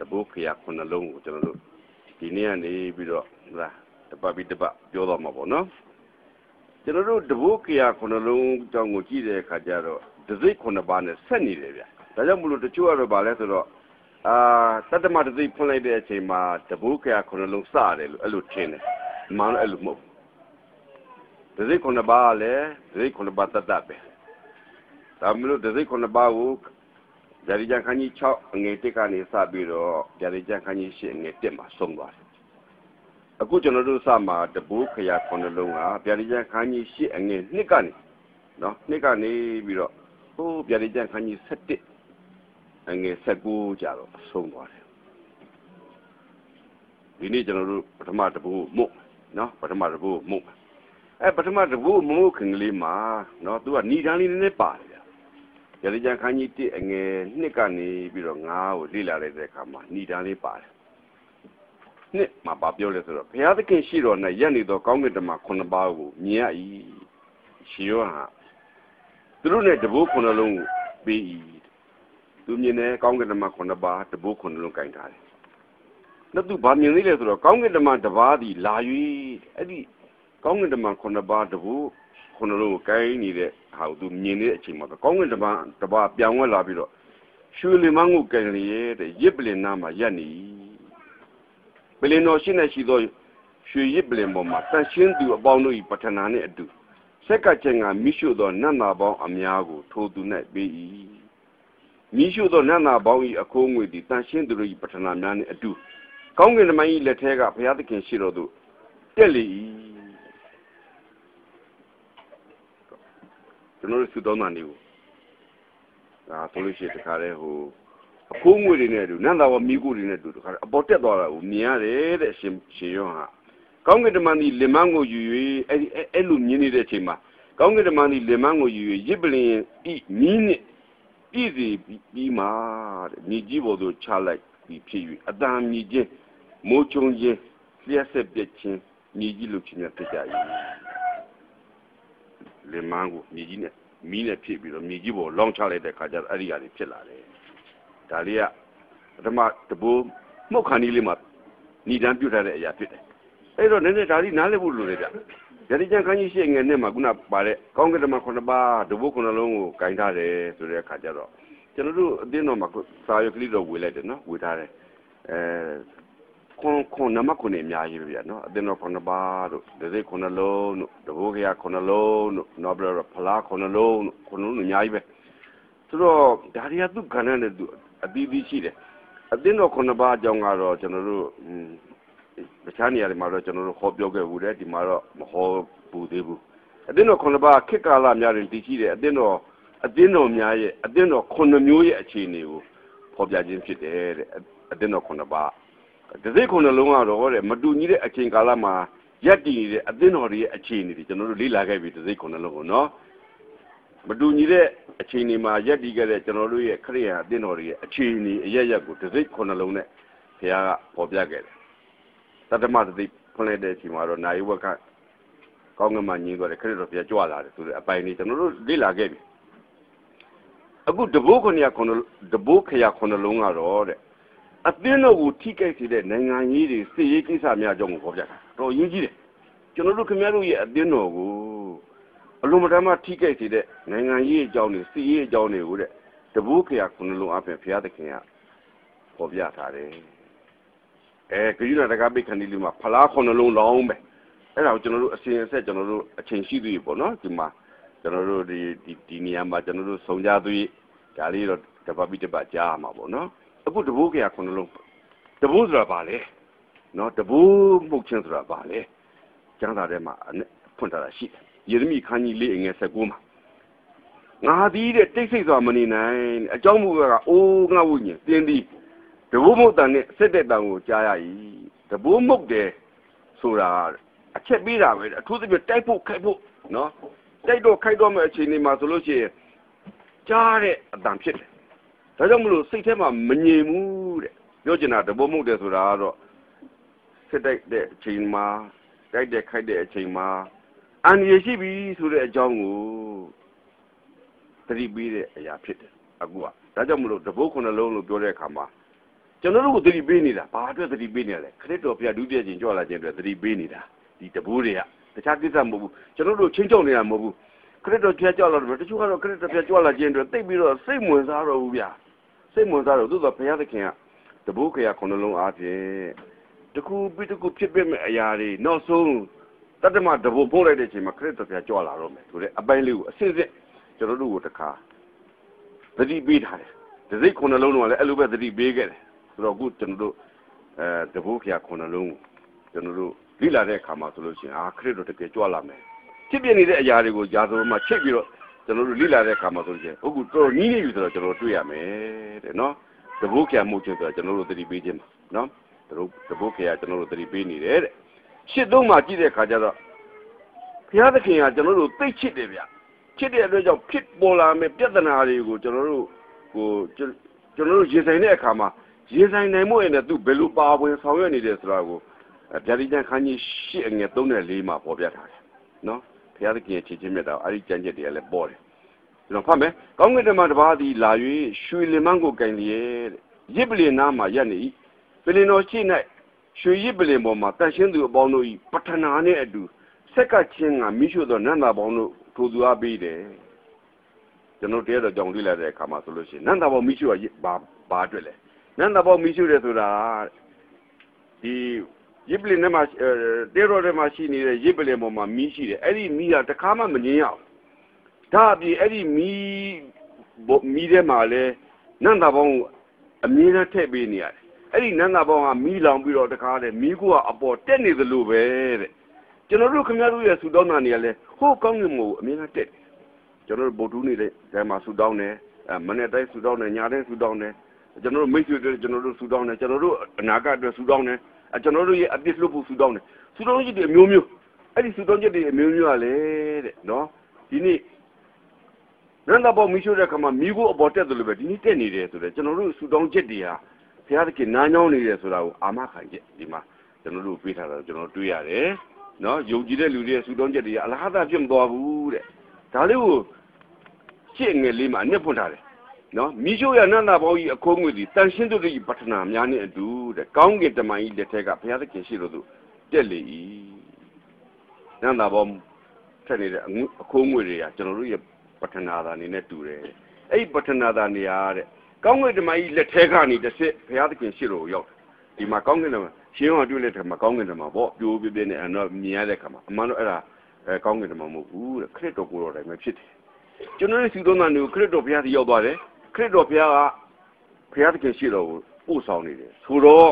book ya con alone the near neighbor the baby the Yoda Mabono. General the book ya con alone, John Mujide Cajaro, the Zik on the banner, Sunny area. The Jamulu the Chua Baletro. Tatamata the Pone de Chema, the book ya con alone side, a lucene, Man Elmo. The Zik on the Bale, the Zik on the Batatabe. Tamilo the Zik on the Bauk. Jarijan Kani Chop and Yatikani Sabiro, Jarijan Kani Shi and Yatima somewhat. A good general Sama, the book ya con the Lunga, Jarijan Kani Shi and Nikani. No, Nikani Biro, who Jarijan Kani set it and a Sagu Jalo somewhat. We need general Patamatabu Mook, no, Patamatabu Mook. A Patamatabu Mook and Lima, no, do a need only in the party. Jarijan Kaniti and a Nikani Bironga, Lila de Kama, Nidani Par. Nip, my babiola. Piazza can she on a Yanni do Conga de Maconabago, Nia E. Shioha. Through the book on alone be Dumine, Conga de Maconaba, the book on Lunkai. Not to Bamilio, Conga de Mantavadi, Lai, Eddie, Conga de Maconaba, the book. Honolulu needed how to mean it, Chima, the Congress the Bar Pianwa Labiro. Surely Mangu can the Yiblin Nama Yani. Belino Shina Shido, Shu Yiblin Bomma, Shin do a Bono Patanani do. Secachenga, Mishu do Nana about Amiago, told do not be. Mishu do Nana about a comb with the Tanshin do Patanani do. Congress my letega, Piatican Shiro do. Delhi. Notice you don't know. Solution to carry who a comb with in it, none of me good in it. About that dollar, near the Shioha. Come with the money, Lemango, you, Elumini de Chima. Come with the money, Lemango, you, Gibbling, mean easy, be mad, Nijibo do child be pee, Adam Niji, Mochonje, clear subject, Niji looking at the guy. Le mango, Mijina, Mina Pibi, Mijibo, long charlie de Kajar Aria de Pilare. Talia, Rama, the bull, Mokani Lima, Nidan Buta de Yapit. I don't know that I didn't know that. Jarijan Kani sing and Nemaguna Bare, Conga de Maconaba, the book on alone, Kaindare, to their Kajaro. General Dino Maco, Sayo Lido will let it, no, with her. Con Namakune Mia, no, then up on the bar, the Zik on alone, the Vogia con alone, Nobler Pala con alone, Conun Yaibe. So, Daria do Canan a BBC. A dinner con the bar, Jongaro, General Britannia, Maro, General Hob Yoga, would read the Maro, Maho Budebu. A dinner con the bar, kick alarm yarin DC, a dinner Mia, a dinner con the Muya Chini, Pobjajin Fit, a dinner con the bar. The Zik on the long or Madu needed a king Alama, Yati, a dinner a chini, General Lila gave it to Zik on the long, no? Madu needed a chini, my Yati get a General Korea, dinner a chini, a yayago, the Zik on the long, here for Jagged. That the matter the planet tomorrow, now you work at Congaman, you got a credit of your jewel to the Pioneer General Lila gave it. A good the book on the book here on the long or a dinner would take it that Nangani is the Samia Jong for that. Oh, you did it. You know, look at me at dinner. Alumatama ticket that Nangani Johnny, see Johnny would the book here on the long up and Fiat Kenya for Yatare. Eh, you know, the Gabi Canilima, Palak on the long back. And I general said General a change to you, no? Tima, General the Niamba, General Sonjadui, Galilo, the Babita Bajama, no? A good book here on the long. The books are ballet, not the book chances are ballet. Janadema and Punta sheet. Yermi Kani laying as a guma. Now, the takes our money nine, a John Moore, oh, Nawuni, the woman done it, said that down with Jai, the boom book there, so a cat beat out with a to the typo, no? They don't kind of much in the Masology. Jare, a damn shit. I don't know, say him a many mood. Yojana, the boom there, so said that chain ma, right there, kind of chain ma. And ye see be to the John 3 be a yapit, a gua. Tajamulu, the book on alone will go there, come. ကျွန်တော်တို့ကိုသတိပေးနေတာဘာအတွက်သတိပေးနေရလဲခရစ်တော်ဘုရားဒုတိယကျင့်ကြွလာခြင်းအတွက်သတိပေးနေတာဒီတဘိုးတွေကတခြားကိစ္စမဟုတ်ဘူးကျွန်တော်တို့ချင်းချုံနေတာမဟုတ်ဘူးခရစ်တော်ဘုရားကြွလာတယ်တချို့ကတော့ခရစ်တော်ဘုရားကြွလာခြင်းအတွက်သိပြီးတော့စိတ်ဝင်စားတော့ဘူးဗျာစိတ်ဝင်စားတော့သို့သောဘုရားသခင်ကတဘိုးခရာခုနှလုံးအားဖြင့်တခုပြီးတခုဖြစ်ပြမဲ့အရာတွေနောက်ဆုံးတတ္တမတဘိုးပို့လိုက်တဲ့အချိန်မှာခရစ်တော်ဘုရားကြွလာတော့မယ်ဆိုတဲ့အပိုင်းလေးကိုအစစ်စစ်ကျွန်တော်တို့ကိုတခါသတိပေးထားတယ်ဒီစိတ်ခုနှလုံးတော့လည်းအဲ့လိုပဲသတိပေးခဲ့တယ်ဆိုတော့အခုကျွန်တော်တို့တဘိုးခရာခုနှလုံးကျွန်တော်တို့လိလာတဲ့အခါမှာဆိုလို့ရှိရင်ခရစ်တော်တကယ်ကြွလာမယ်ဖြစ်ပြနေတဲ့အရာတွေကိုဂျာဆိုမှချိတ်ပြီးတော့ကျွန်တော်တို့လိလာတဲ့အခါမှာဆိုလို့ရှိရင်အခုတော်နီးနေပြီဆိုတော့ကျွန်တော်တွေ့ရမယ်တဲ့နော်တဘိုးခရာမှုချင်းဆိုတော့ကျွန်တော်တို့သတိပေးခြင်းပါနော်တဘိုးခရာကျွန်တော်တို့သတိပေးနေတယ်တဲ့ရှစ်သုံးမှာကြည့်တဲ့အခါကျတော့ဘုရားသခင်ကကျွန်တော်တို့သိချစ်တယ်ဗျချစ်တဲ့အတွက်ကြောင့်ဖြစ်ပေါ်လာမယ့်ပြဿနာတွေကိုကျွန်တော်တို့ရင်ဆိုင်တဲ့အခါမှာရင်ဆိုင်နိုင်မှုနဲ့သူဘယ်လိုပါဝင်ဆောင်ရွက်နေတယ်ဆိုတာကိုဗျာဒိတ်ကျမ်းခန်းကြီး8 ငယ် 3 နဲ့ 4မှာပေါ်ပြထားတယ်နော်ဘုရားသခင်ရဲ့ချစ်ခြင်းမြတ်တာအဲ့ဒီကြံချက်တွေကလည်းပေါ်တယ်ကျွန်တော်ဖတ်မယ်ကောင်းကင်တမန်တစ်ပါးသည်လာ၍ရွှေလင်မန်းကိုကင်လျက်တဲ့ရစ်ပလင်နားမှာရပ်နေ၏ပလင်တော်ရှိ၌ရွှေရစ်ပလင်ပေါ်မှာတန်ရှင်းသူအပေါင်းတို့၏ပထနာနှင့်အတူဆက်ကချင်းကမိရှုသောနန္တာပေါင်းတို့ထိုသူအားပေးတယ်ကျွန်တော်တရားတော်ကြောင့်တွေ့လာတဲ့အခါမှာဆိုလို့ရှိရင်နန္တာပေါင်းမိရှုကဘာအတွက်လဲနန္တာပေါင်းမိရှုတယ်ဆိုတာဒီရစ်ပလင်ထဲမှာတေရောထဲမှာရှိနေတဲ့ရစ်ပလင်ပေါ်မှာမီးရှိတယ်အဲ့ဒီမီးကတခါမှမငြင်းရအောင်ဒါအပြင်အဲ့ဒီမီးထဲမှာလဲနန္တာပေါင်းအမြဲတမ်းထည့်ပေးနေရတယ်အဲ့ဒီနန္တာပေါင်းကမီးလောင်ပြီးတော့တခါတည်းမီးကိုကအပေါ်တက်နေသလိုပဲတဲ့ကျွန်တော်တို့ခင်ဗျားတို့ရဲ့ဆူတောင်းတာနေရလဲဟိုးကောင်းကင်မို့အမြဲတမ်းတက်ကျွန်တော်တို့ဗုဒ္ဓနေတဲ့ထဲမှာဆူတောင်းတယ်မနေ့တိုင်းဆူတောင်းတယ်ညတိုင်းဆူတောင်းတယ်ကျွန်တော်တို့မိတ်ဆွေတွေကျွန်တော်တို့ဆူတောင်းတယ်ကျွန်တော်တို့အနာဂတ်အတွက်ဆူတောင်းတယ်ကျွန်တော်တို့ရဲ့အပြစ်လွတ်ဖို့ဆူတောင်းတယ်ဆူတောင်းချက်တွေအမျိုးမျိုးအဲ့ဒီဆူတောင်းချက်တွေအမျိုးမျိုးကလည်းတဲ့နော်ဒီနေ့နန္ဒဘောမီရှိုးတဲ့ခါမှာမိကိုအပေါ်တက်တယ်လို့ပဲဒီနေ့တက်နေတယ်ဆိုတော့ကျွန်တော်တို့ဆူတောင်းချက်တွေဟာဘုရားသခင်နားညောင်းနေတယ်ဆိုတာကိုအာမခံချက်ဒီမှာကျွန်တော်တို့ပြေးထားတာကျွန်တော်တွေ့ရတယ်နော်ယုံကြည်တဲ့လူတွေရဲ့ဆူတောင်းချက်တွေကအလားအဖြစ်မသွားဘူးတဲ့ဒါလေးကိုရှင်းငယ်လေးမှာအနှစ်ဖွင့်ထားတယ်နော်မိရှုရနန္ဒဘောကြီးအခိုးငွေဒီတန်ရှင်းတို့ကြီးပထနာများနဲ့အတူတဲ့ကောင်းကင်တမန်ကြီးလက်ထက်ကဘုရားသခင်ရှိလို့သူတက်လေ၏နန္ဒဘောထက်နေတဲ့အခိုးငွေတွေကကျွန်တော်တို့ရဲ့ပထနာသာနေနဲ့တူတယ်အဲ့ဒီပထနာသာနေရတဲ့ကောင်းကင်တမန်ကြီးလက်ထဲကနေတစ်စစ်ဘုရားသခင်ရှိလို့ရောက်ဒီမှာကောင်းကင်တမန်ရှင်းအောင်တွေ့လက်ထက်မှာကောင်းကင်တမန်ပေါ့ပြိုးပြပြနဲ့အဲ့တော့မြင်ရတဲ့ခါမှာအမှန်တော့အဲ့ဒါကောင်းကင်တမန်မဟုတ်ဘူးတဲ့ခရစ်တော်ကိုယ်တော်တိုင်ပဲဖြစ်တယ်ကျွန်တော်တို့စီတော်နာနေကိုခရစ်တော်ဘုရားကြီးရောက်သွားတယ်ခရစ်တော်ဘုရားကဘုရားသခင်ရှိတော်ကိုပို့ဆောင်နေတယ်ဆိုတော့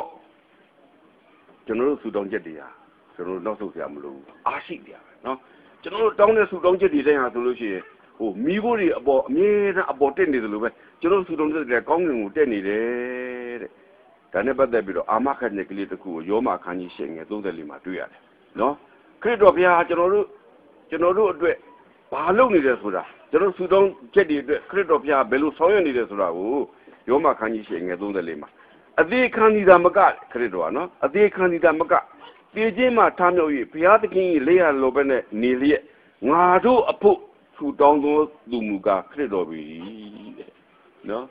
ကျွန်တော်တို့ဆူတောင်းချက်တွေဟာကျွန်တော်တို့နောက်ဆုတ်ကြမလို့အားရှိကြပါနော်ကျွန်တော်တို့တောင်းတဲ့ဆူတောင်းချက်တွေတိုင်းဟာဆိုလို့ရှိရင်ဟိုမိဖို့တွေအပေါ်အမြဲတမ်းအပေါ်တက်နေတယ်လို့ပဲကျွန်တော်ဆူတောင်းချက်တွေကောင်းကင်ကိုတက်နေတယ်တဲ့ဒါနဲ့ပတ်သက်ပြီးတော့အာမခံတဲ့ကလေးတစ်ခုကိုယောမအခန်းကြီး8 ငယ် 34မှာတွေ့ရတယ်နော်ခရစ်တော်ဘုရားကျွန်တော်တို့အတွက်ဘာလုပ်နေတယ်ဆိုတာကျွန်တော်ဆူတောင်းချက်တွေအတွက်ခရစ်တော်ဘုရားဘယ်လိုဆောင်ရွက်နေတယ်ဆိုတာကိုယောမအခန်းကြီး8 ငယ် 34မှာအသေးခံဒီတာမကခရစ်တော်ကနော်အသေးခံဒီတာမကတည်ခြင်းမှာထားမြောက်၍ဘုရားသခင်၏လက်ရလောပဲနဲ့နေလျက်ငါတို့အဖို့ဆူတောင်းသောသူမူကားခရစ်တော်ပြီတဲ့နော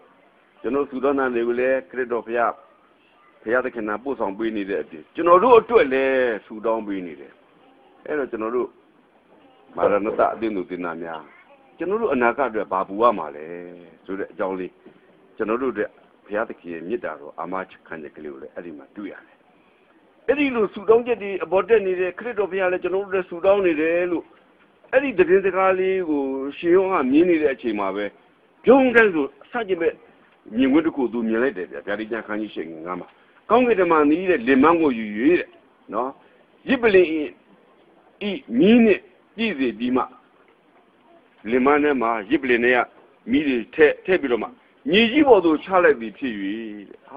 ်ကျွန်တော်ဆူတောင်းတဲ့ကိုလည်းခရစ်တော်ဘုရားသခင်နာပို့ဆောင်ပေးနေတဲ့အပြင်ကျွန်တော်တို့အတွက်လည်းဆူတောင်းပေးနေတယ်အဲ့တော့ကျွန်တော်တို့မာရဏတအသင်းသူတင်နာများကျွန်တော်တို့အနာဂတ်အတွက်ဘာပူရမှာလဲဆိုတဲ့အကြောင်းလေးကျွန်တော်တို့အတွက်ဘုရားသခင်ရဲ့မေတ္တာတော်အာမခံတဲ့ကလေးကိုလည်းအဲ့ဒီမှာတွေ့ရတယ်အဲ့ဒီလိုဆူတောင်းချက်တွေအပေါ်တက်နေတဲ့ခရစ်တော်ဘုရားလည်းကျွန်တော်တို့လည်းဆူတောင်းနေတယ်လို့အဲ့ဒီသတင်းစကားလေးကိုရှင်ယောဟန်မြင်နေတဲ့အချိန်မှာပဲဂျုံတန်းဆိုအစကျပဲမြင်ခွင့်တစ်ခုသူမြင်လိုက်တယ်ဗျာဗျာဒီကျမ်းခန်းကြီး8 ငယ် 5မှာကောင်းကင်တမန်ကြီးတဲ့လင်မန်းကိုယူ၍တဲ့နော်ရစ်ပလင်ဤမီးနဲ့ပြည့်စေပြီးမှလင်မန်းထဲမှာရစ်ပလင်နဲ့ကမီးတွေထည့်ပြီးတော့မှညီကြီးပေါ်သို့ချလိုက်ပြီးဖြစ်၍တဲ့ဟ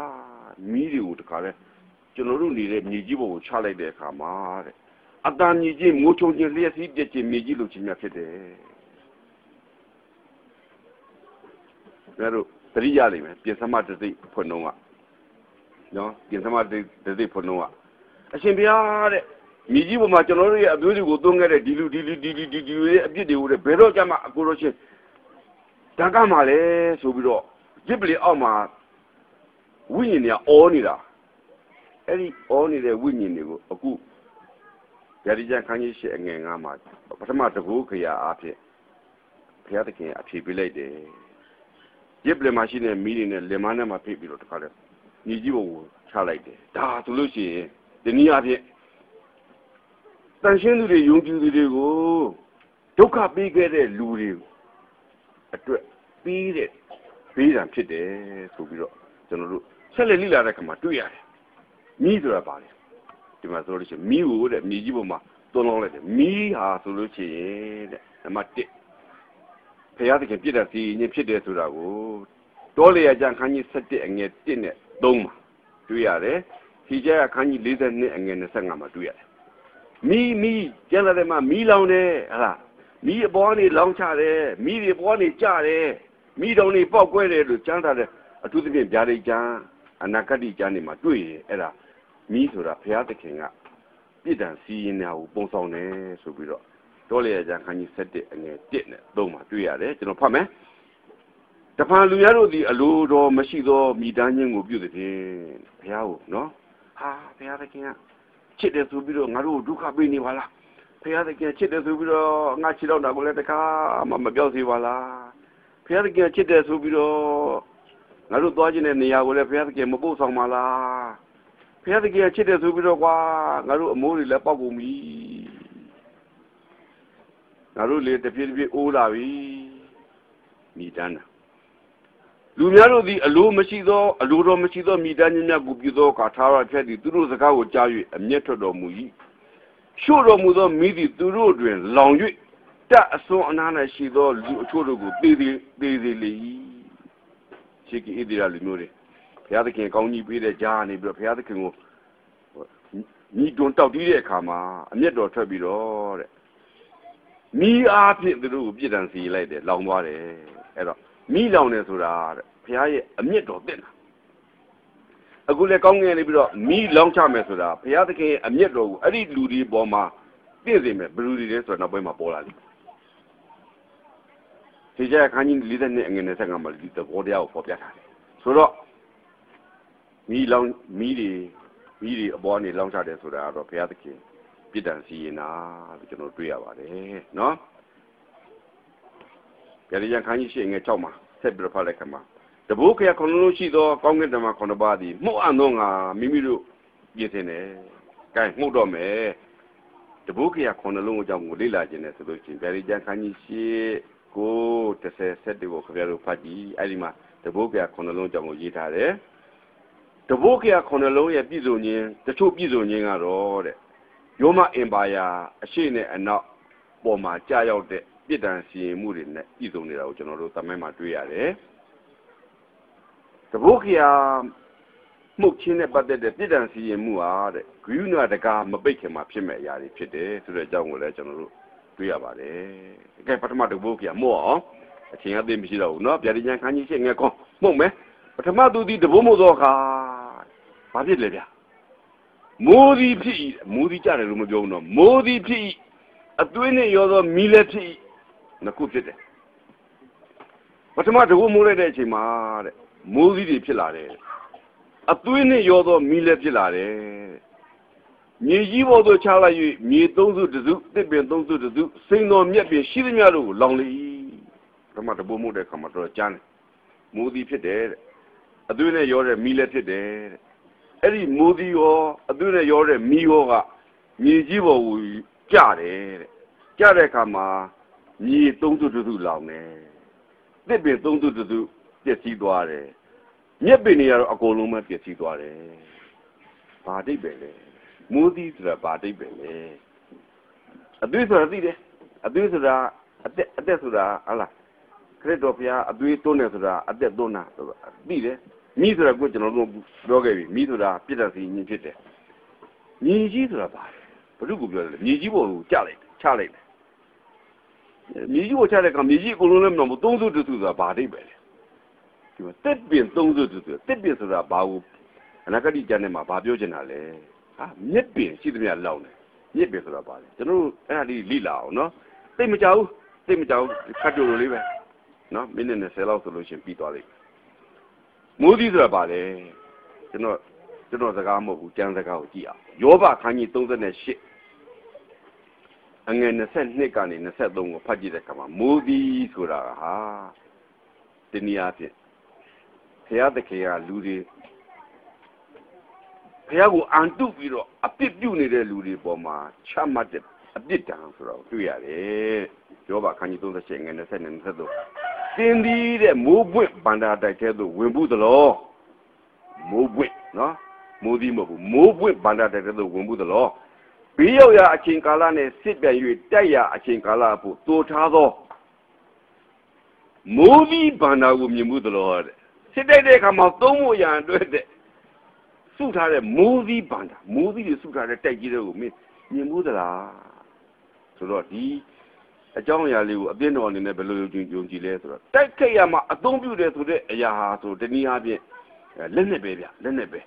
ာမီးတွေကိုတခါလဲကျွန်တော်တို့နေတဲ့မြေကြီးပေါ်ကိုချလိုက်တဲ့အခါမှာတဲ့အတန်မြေကြီးမိုးချုံခြင်းလျှက်စီးပြည့်ခြင်းမြေကြီးလိုခြင်းများဖြစ်တယ်ဒါတို့တတိယလိမ့်မယ်ပြင်သမတသိဖွင့်တော့ကနော်ပြင်သမတသိဖွင့်တော့ကအရှင်ဘုရားတဲ့မြေကြီးပေါ်မှာကျွန်တော်တို့ရဲ့အမျိုးတွေကိုသွင်းခဲ့တဲ့ဒီလူရဲ့အပြစ်တွေကိုဘယ်တော့ကြမှာအကိုတို့ချင်းဓာတ်ကမှလဲဆိုပြီးတော့ရစ်ပလီအောက်မှာ ဝိညာဉ်တွေကအောနေတာအဲ့ဒီအောနေတဲ့ဝိညာဉ်တွေကိုအခုဗျာဒိကျန်ခန်းကြီးရှိအငယ်9မှာပထမတကူခရာအားဖြင့်ဘုရားသခင်အဖြေပေးလိုက်တယ်ရစ်ပလင်မရှိတဲ့မီးတွေနဲ့လင်မနဲ့မှဖိတ်ပြီးတော့တခါလဲညီကြီးဘုံကိုချလိုက်တယ်ဒါဆိုလို့ရှိရင်ဒီနည်းအားဖြင့်တန်ရှင်းသူတွေယုံကြည်သူတွေကိုဒုက္ခပေးခဲ့တဲ့လူတွေအတွက်ပြီးတဲ့ပေးတာဖြစ်တယ်ဆိုပြီးတော့ကျွန်တော်တို့ဆက်လက်လိလာတဲ့ခါမှာတွေ့ရတယ်မီးဆိုတာပါလေဒီမှာဆိုလို့ရှိရင်မီးကိုတဲ့မြေကြီးပေါ်မှာသွန်းလောင်းလိုက်တယ်မီးဟာဆိုလို့ရှိရင်တဲ့နံပါတ်1ဘုရားသခင်ပြစ်တာစီရင်ဖြစ်တယ်ဆိုတာကိုတောလေရကျန်ခန်းကြီး7အငယ်1နဲ့3မှာတွေ့ရတယ်ဟိကျရခန်းကြီး42အငယ်25မှာတွေ့ရတယ်မီးကျန်လာတယ်မှာမီးလောင်တယ်ဟလားမီးအပေါ်ကနေလောင်ချတယ်မီးတွေပေါ်ကနေကျတယ်မီးတောင်တွေပေါက်ကွဲတယ်လို့ကျမ်းထားတယ်အထူးသဖြင့်ဗျာဒိတ်ကျမ်းအနာဂတ်ကျမ်းတွေမှာတွေ့ရအဲ့ဒါမီးဆိုတာဘုရားသခင်ကပြစ်ဒဏ်စီရင်တာကိုပုံဆောင်တယ်ဆိုပြီးတော့တောလေရကျန်ခန်းကြီး7အငယ်1နဲ့3မှာတွေ့ရတယ်ကျွန်တော်ဖတ်မယ်တဖန်လူများတို့သည်အလိုတော်မရှိသောမိသားချင်းကိုပြုသည်ဖြင့်ဘုရားကိုနော်ဟာဘုရားသခင်ကချစ်တယ်ဆိုပြီးတော့ငါတို့ဒုက္ခပေးနေပါလားဘုရားသခင်ချစ်တယ်ဆိုပြီးတော့ငါချစ်တော့တာကိုလည်းတခါမှမပြောက်စေပါလားဘုရားသခင်ချစ်တယ်ဆိုပြီးတော့ငါတို့သွားခြင်းတဲ့နေရာကိုလည်းဘုရားသခင်မပို့ဆောင်ပါလားဘုရားသခင်ချစ်တယ်ဆိုပြီးတော့ကွာငါတို့အမိုးတွေလည်းပေါက်ကုန်ပြီငါတို့လေတပြေးတပြေးအိုးလာပြီမိတန်းတာလူများတို့သည်အလိုတော်မရှိသောမိသားချင်းများကိုပြုသောအခါထာဝရဘုရားသည်သူတို့စကားကိုကြား၍အမျက်ထွက်တော်မူ၏ရှို့တော်မူသောမိသည်သူတို့တွင်လောင်၍တက်အစွန်းအနား၌ရှိသောလူအချို့တို့ကိုသေစေလေ၏ရှိကီဣသရေလလူမျိုးတွေဘုရားသခင်ကောင်းကြီးပေးတဲ့ကြားနေပြီးတော့ဘုရားသခင်ကိုညီတွန်းတောက်တီးတဲ့အခါမှာအမျက်တော်ထွက်ပြီးတော့တဲ့မိအားဖြင့်သူတို့ကိုပြစ်ဒဏ်စီလိုက်တယ်လောင်သွားတယ်အဲ့တော့မိလောင်တယ်ဆိုတာတဲ့ဘုရားရဲ့အမျက်တော်တက်တာအခုလည်းကောင်းငယ်နေပြီးတော့မိလောင်ချမယ်ဆိုတာဘုရားသခင်ရဲ့အမျက်တော်ကိုအဲ့ဒီလူတွေပေါ်မှာသိစေမယ်ဘယ်လူတွေလဲဆိုတော့နောက်ပိုင်းမှာပေါ်လာလိမ့်မယ်ဒီကျအခန်းကြီး42အငယ်25မှာဒီသဘောတရားကိုဖော်ပြထားတယ်ဆိုတော့မိတွေအပေါ်နေလောင်ချတယ်ဆိုတာကတော့ဘုရားသခင်ပြစ်ဒဏ်စီရင်တာလို့ကျွန်တော်တွေ့ရပါတယ်နော်ဗျာဒိကျန်ခန်းကြီးရှိငယ်6မှာဆက်ပြီးတော့ဖတ်လိုက်ခါမှာတဘိုးခရခလုံးလုံးရှိသောကောင်းကင်တမန်9ပါးသည်မှုတ်အံသောငါမိမိတို့ပြင်ဆင်တယ်။ကဲမှုတ်တော့မယ်တဘိုးခရ9လုံးအကြောင်းကိုလေ့လာခြင်းနဲ့ဆိုလို့ရှိရင်ဗျာဒိကျန်ခန်းကြီးရှိကို37ကိုခရတို့ဖတ်ကြည့်အဲ့ဒီမှာတဘိုးခရ9လုံးအကြောင်းကိုရေးထားတယ်။တဘိုးခရ9လုံးရဲ့ပြည်စုံခြင်းတချို့ပြည်စုံခြင်းကတော့တဲ့ရိုးမအင်ပါယာအရှိနဲ့အနောက်ပေါ်မှာကြာရောက်တဲ့ပြစ်ဒဏ်စီရင်မှုတွေနဲ့ပြည်စုံနေတာကိုကျွန်တော်တို့သမိုင်းမှာတွေ့ရတယ်။တဘိုးခရာမှုတ်ချင်းနဲ့ပတ်သက်တဲ့ပြစ်ဒဏ်စီရင်မှုဟာတဲ့ဂရုဏာတကာမပိတ်ခင်မှာဖြစ်မဲ့အရာတွေဖြစ်တယ်ဆိုတဲ့အကြောင်းကိုလည်းကျွန်တော်တို့တွေ့ရပါတယ်။ကဲပထမတဘိုးခရာမှုတ်အောင်အချိန်အသေးမရှိတော့ဘူးเนาะဗျာဒိကျန်ခန်းကြီးရှိငယ်ကောမှုတ်မယ်ပထမသူဒီတဘိုးမှုတ်သောအခါဘာဖြစ်လဲဗျာမိုးသည်ဖြစ်၏မိုးသည်ကြတယ်လို့မပြောဘူးเนาะမိုးသည်ဖြစ်၏အသွေးနဲ့ရောသောမီးလည်းဖြစ်၏နှစ်ခုဖြစ်တယ်ပထမတကူမိုးလိုက်တဲ့အချိန်မှာတဲ့မိုးသီးတွေဖြစ်လာတယ်အသွေးနဲ့ရောသောမီးလည်းဖြစ်လာတယ်မြေကြီးပေါ်သို့ချလိုက်၍မြေသုံးစုတစုတစ်ပင်သုံးစုတစုစိန်တော်မြက်ပင်ရှိသမျှတို့ကိုလောင်လေ၏ပထမတကူမိုးတဲ့ခါမှာတော့ကျန်းတယ်မိုးသီးဖြစ်တယ်တဲ့အသွေးနဲ့ရောတဲ့မီးလည်းဖြစ်တယ်တဲ့အဲ့ဒီမိုးသီးရောအသွေးနဲ့ရောတဲ့မီးရောကမြေကြီးပေါ်ကိုကျတယ်တဲ့ကျတဲ့အခါမှာမြေသုံးစုတစုလောင်တယ်တစ်ပင်သုံးစုတစုပျက်စီးသွားတယ်မြက်ပင်တွေကတော့အကုန်လုံးပဲပျက်စီးသွားတယ်ဘာတိတ်ပဲလဲမိုးသီးဆိုတာဘာတိတ်ပဲလဲအသွေးဆိုတာသိတယ်အသွေးဆိုတာအသက်ဆိုတာဟာလားခရစ်တော်ဘုရားအသွေးသွန်းတယ်ဆိုတာအသက်သွန်းတာဆိုတာသိတယ်မိဆိုတာကိုကျွန်တော်တို့ပြောခဲ့ပြီမိဆိုတာပြစ်ဒဏ်စီရင်ဖြစ်တယ်မြေကြီးဆိုတာဘာလဲဘုရုကိုပြောတယ်မြေကြီးပေါ်ကိုချလိုက်တယ်မြေကြီးကိုချတဲ့ကမြေကြီးအကုန်လုံးလည်းမတော့ဘူးသုံးစုတစုဆိုတာဘာတိတ်ပဲလဲဒီမှာတစ်ပင်သုံးစုတစုတစ်ပင်ဆိုတာဘာကိုအနာဂတ်ကျမ်းထဲမှာဘာပြောချင်တာလဲဟာမြက်ပင်ရှိသမျှလောင်တယ်မြက်ပင်ဆိုတာဘာလဲကျွန်တော်တို့အဲ့ဒါလေးလိလာအောင်နော်သိမကြောက်ခတ်ကြလို့လေးပဲနော်မိနစ်20လောက်ဆိုလို့ရှင်ပြီးသွားလိမ့်မယ်မိုးသီးဆိုတာဘာလဲ ကျွန်တော်စကားမဟုတ်ဘူးကျမ်းစကားကိုကြည့်အောင်ယောဘခန်းကြီး38အငယ်22ကနေ23ကိုဖတ်ကြည့်တဲ့အခါမှာမိုးသည်ဆိုတာဟာတနည်းအားဖြင့်ဘုရားသခင်ကလူတွေဘုရားကိုအန်တုပြီးတော့အပြစ်ပြုနေတဲ့လူတွေပေါ်မှာချမှတ်တဲ့အပြစ်ဒဏ်ဆိုတော့တွေ့ရတယ်ယောဘခန်းကြီး38ငယ်20နဲ့23တင်းသည်တဲ့မိုးပွင့်ဗန္ဒာတိုက်တဲ့သို့ဝင်ဘူးသလားမိုးပွင့်နော်မိုးသည်မဟုတ်ဘူးမိုးပွင့်ဗန္ဒာတိုက်တဲ့သို့ဝင်ဘူးသလားဘေးရောက်ရာအချိန်ကာလနဲ့စစ်ပြန်၍တိုက်ရာအချိန်ကာလအဖို့တိုးထားသောမိုးသည်ဗန္ဒာကိုမြင်မှုသလားတဲ့စစ်တိုက်တဲ့အခါမှာသုံးဖို့ရန်အတွက်တဲ့စုထားတဲ့မိုးသည်ဗန္ဒာမိုးသည်တွေစုထားတဲ့တိုက်ကြီးတွေကိုမြင်မှုသလားဆိုတော့ဒီအကြောင်းအရာလေးကိုအပြည့်တော်အနေနဲ့ဘယ်လိုယုံကြည်လဲဆိုတော့တိုက်ခိုက်ရမှာအသုံးပြုတယ်ဆိုတဲ့အရာဟာဆိုတနည်းအားဖြင့်လက်နဲ့ပဲဗျလက်နဲ့ပဲ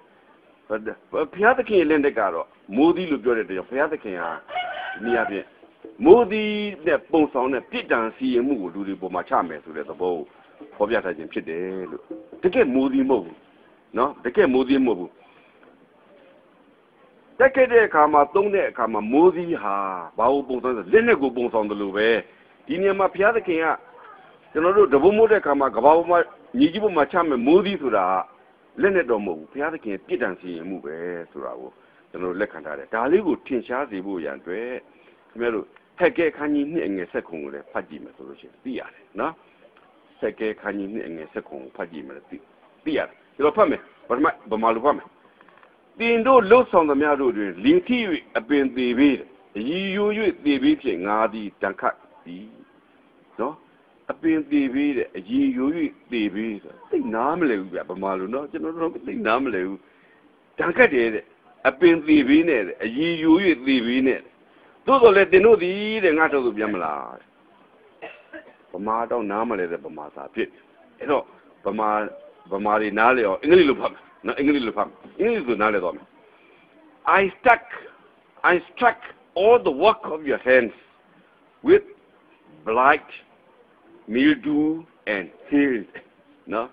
ဘုရားသခင်လက်နဲ့ကတော့မိုးသီးလို့ပြောတဲ့တည်းဘုရားသခင်ဟာဒီနည်းအားဖြင့်မိုးသီးနဲ့ပုံဆောင်တဲ့ပြစ်ဒဏ်စီရင်မှုကိုလူတွေပေါ်မှာချမယ်ဆိုတဲ့သဘောကိုဖော်ပြထားခြင်းဖြစ်တယ်လို့တကယ်မိုးသီးမဟုတ်ဘူးနော်တကယ်မိုးသီးမဟုတ်ဘူးတက်ခဲ့တဲ့အခါမှာသုံးတဲ့အခါမှာမိုးသီးဟာဘာလို့ပုံဆောင်လဲလက်နဲ့ကိုပုံဆောင်တယ်လို့ပဲဒီနေရာမှာဘုရားသခင်ကကျွန်တော်တို့တဘုံမိုးတဲ့အခါမှာကဘာပေါ်မှာညီကြီးပေါ်မှာချမယ်မိုးသီးဆိုတာလက်နဲ့တော့မဟုတ်ဘူးဘုရားသခင်ပြစ်ဒဏ်စီရင်မှုပဲဆိုတာကိုကျွန်တော်လက်ခံထားတယ်ဒါလေးကိုထင်ရှားစေဖို့ရန်အတွက်ခင်ဗျားတို့ဟက်ကဲခန်းကြီးနှစ်အငယ်ဆက်ခုံကိုလည်းဖတ်ကြည့်မယ်ဆိုလို့ရှိရင်သိရတယ်နော်ဟက်ကဲခန်းကြီးနှစ်အငယ်ဆက်ခုံကိုဖတ်ကြည့်မယ်သိရတယ်ကျွန်တော်ဖတ်မယ်ဗမာလိုဖတ်မယ်တင်တို့လှုပ်ဆောင်သမျှတို့တွင်လင်ထိ၍အပင်သေးပေအည်ယို၍သေးပေဖြင့်ငါသည်တန်ခတ်သည်နော်အပင်သေးပေတဲ့အည်ယို၍သေးပေဆိုသိနားမလဲဘူးဗျဗမာလိုနော်ကျွန်တော်တို့သိနားမလဲဘူးတန်ခတ်တယ်တဲ့အပင်သေးပေနဲ့အည်ယို၍သေးပေနဲ့သို့တော်လည်းတင်တို့သည်တဲ့ငါတို့ပြန်မလားဗမာတော့နားမလဲတဲ့ဗမာစာဖြစ်အဲ့တော့ဗမာတွေနားလေအောင်အင်္ဂလိပ်လိုဖတ်မယ်နော်အင်္ဂလိပ်လိုဖတ်အင်္ဂလိပ်လိုနားလေတော့မယ် I struck all the work of your hands with blight mildew and hail နော်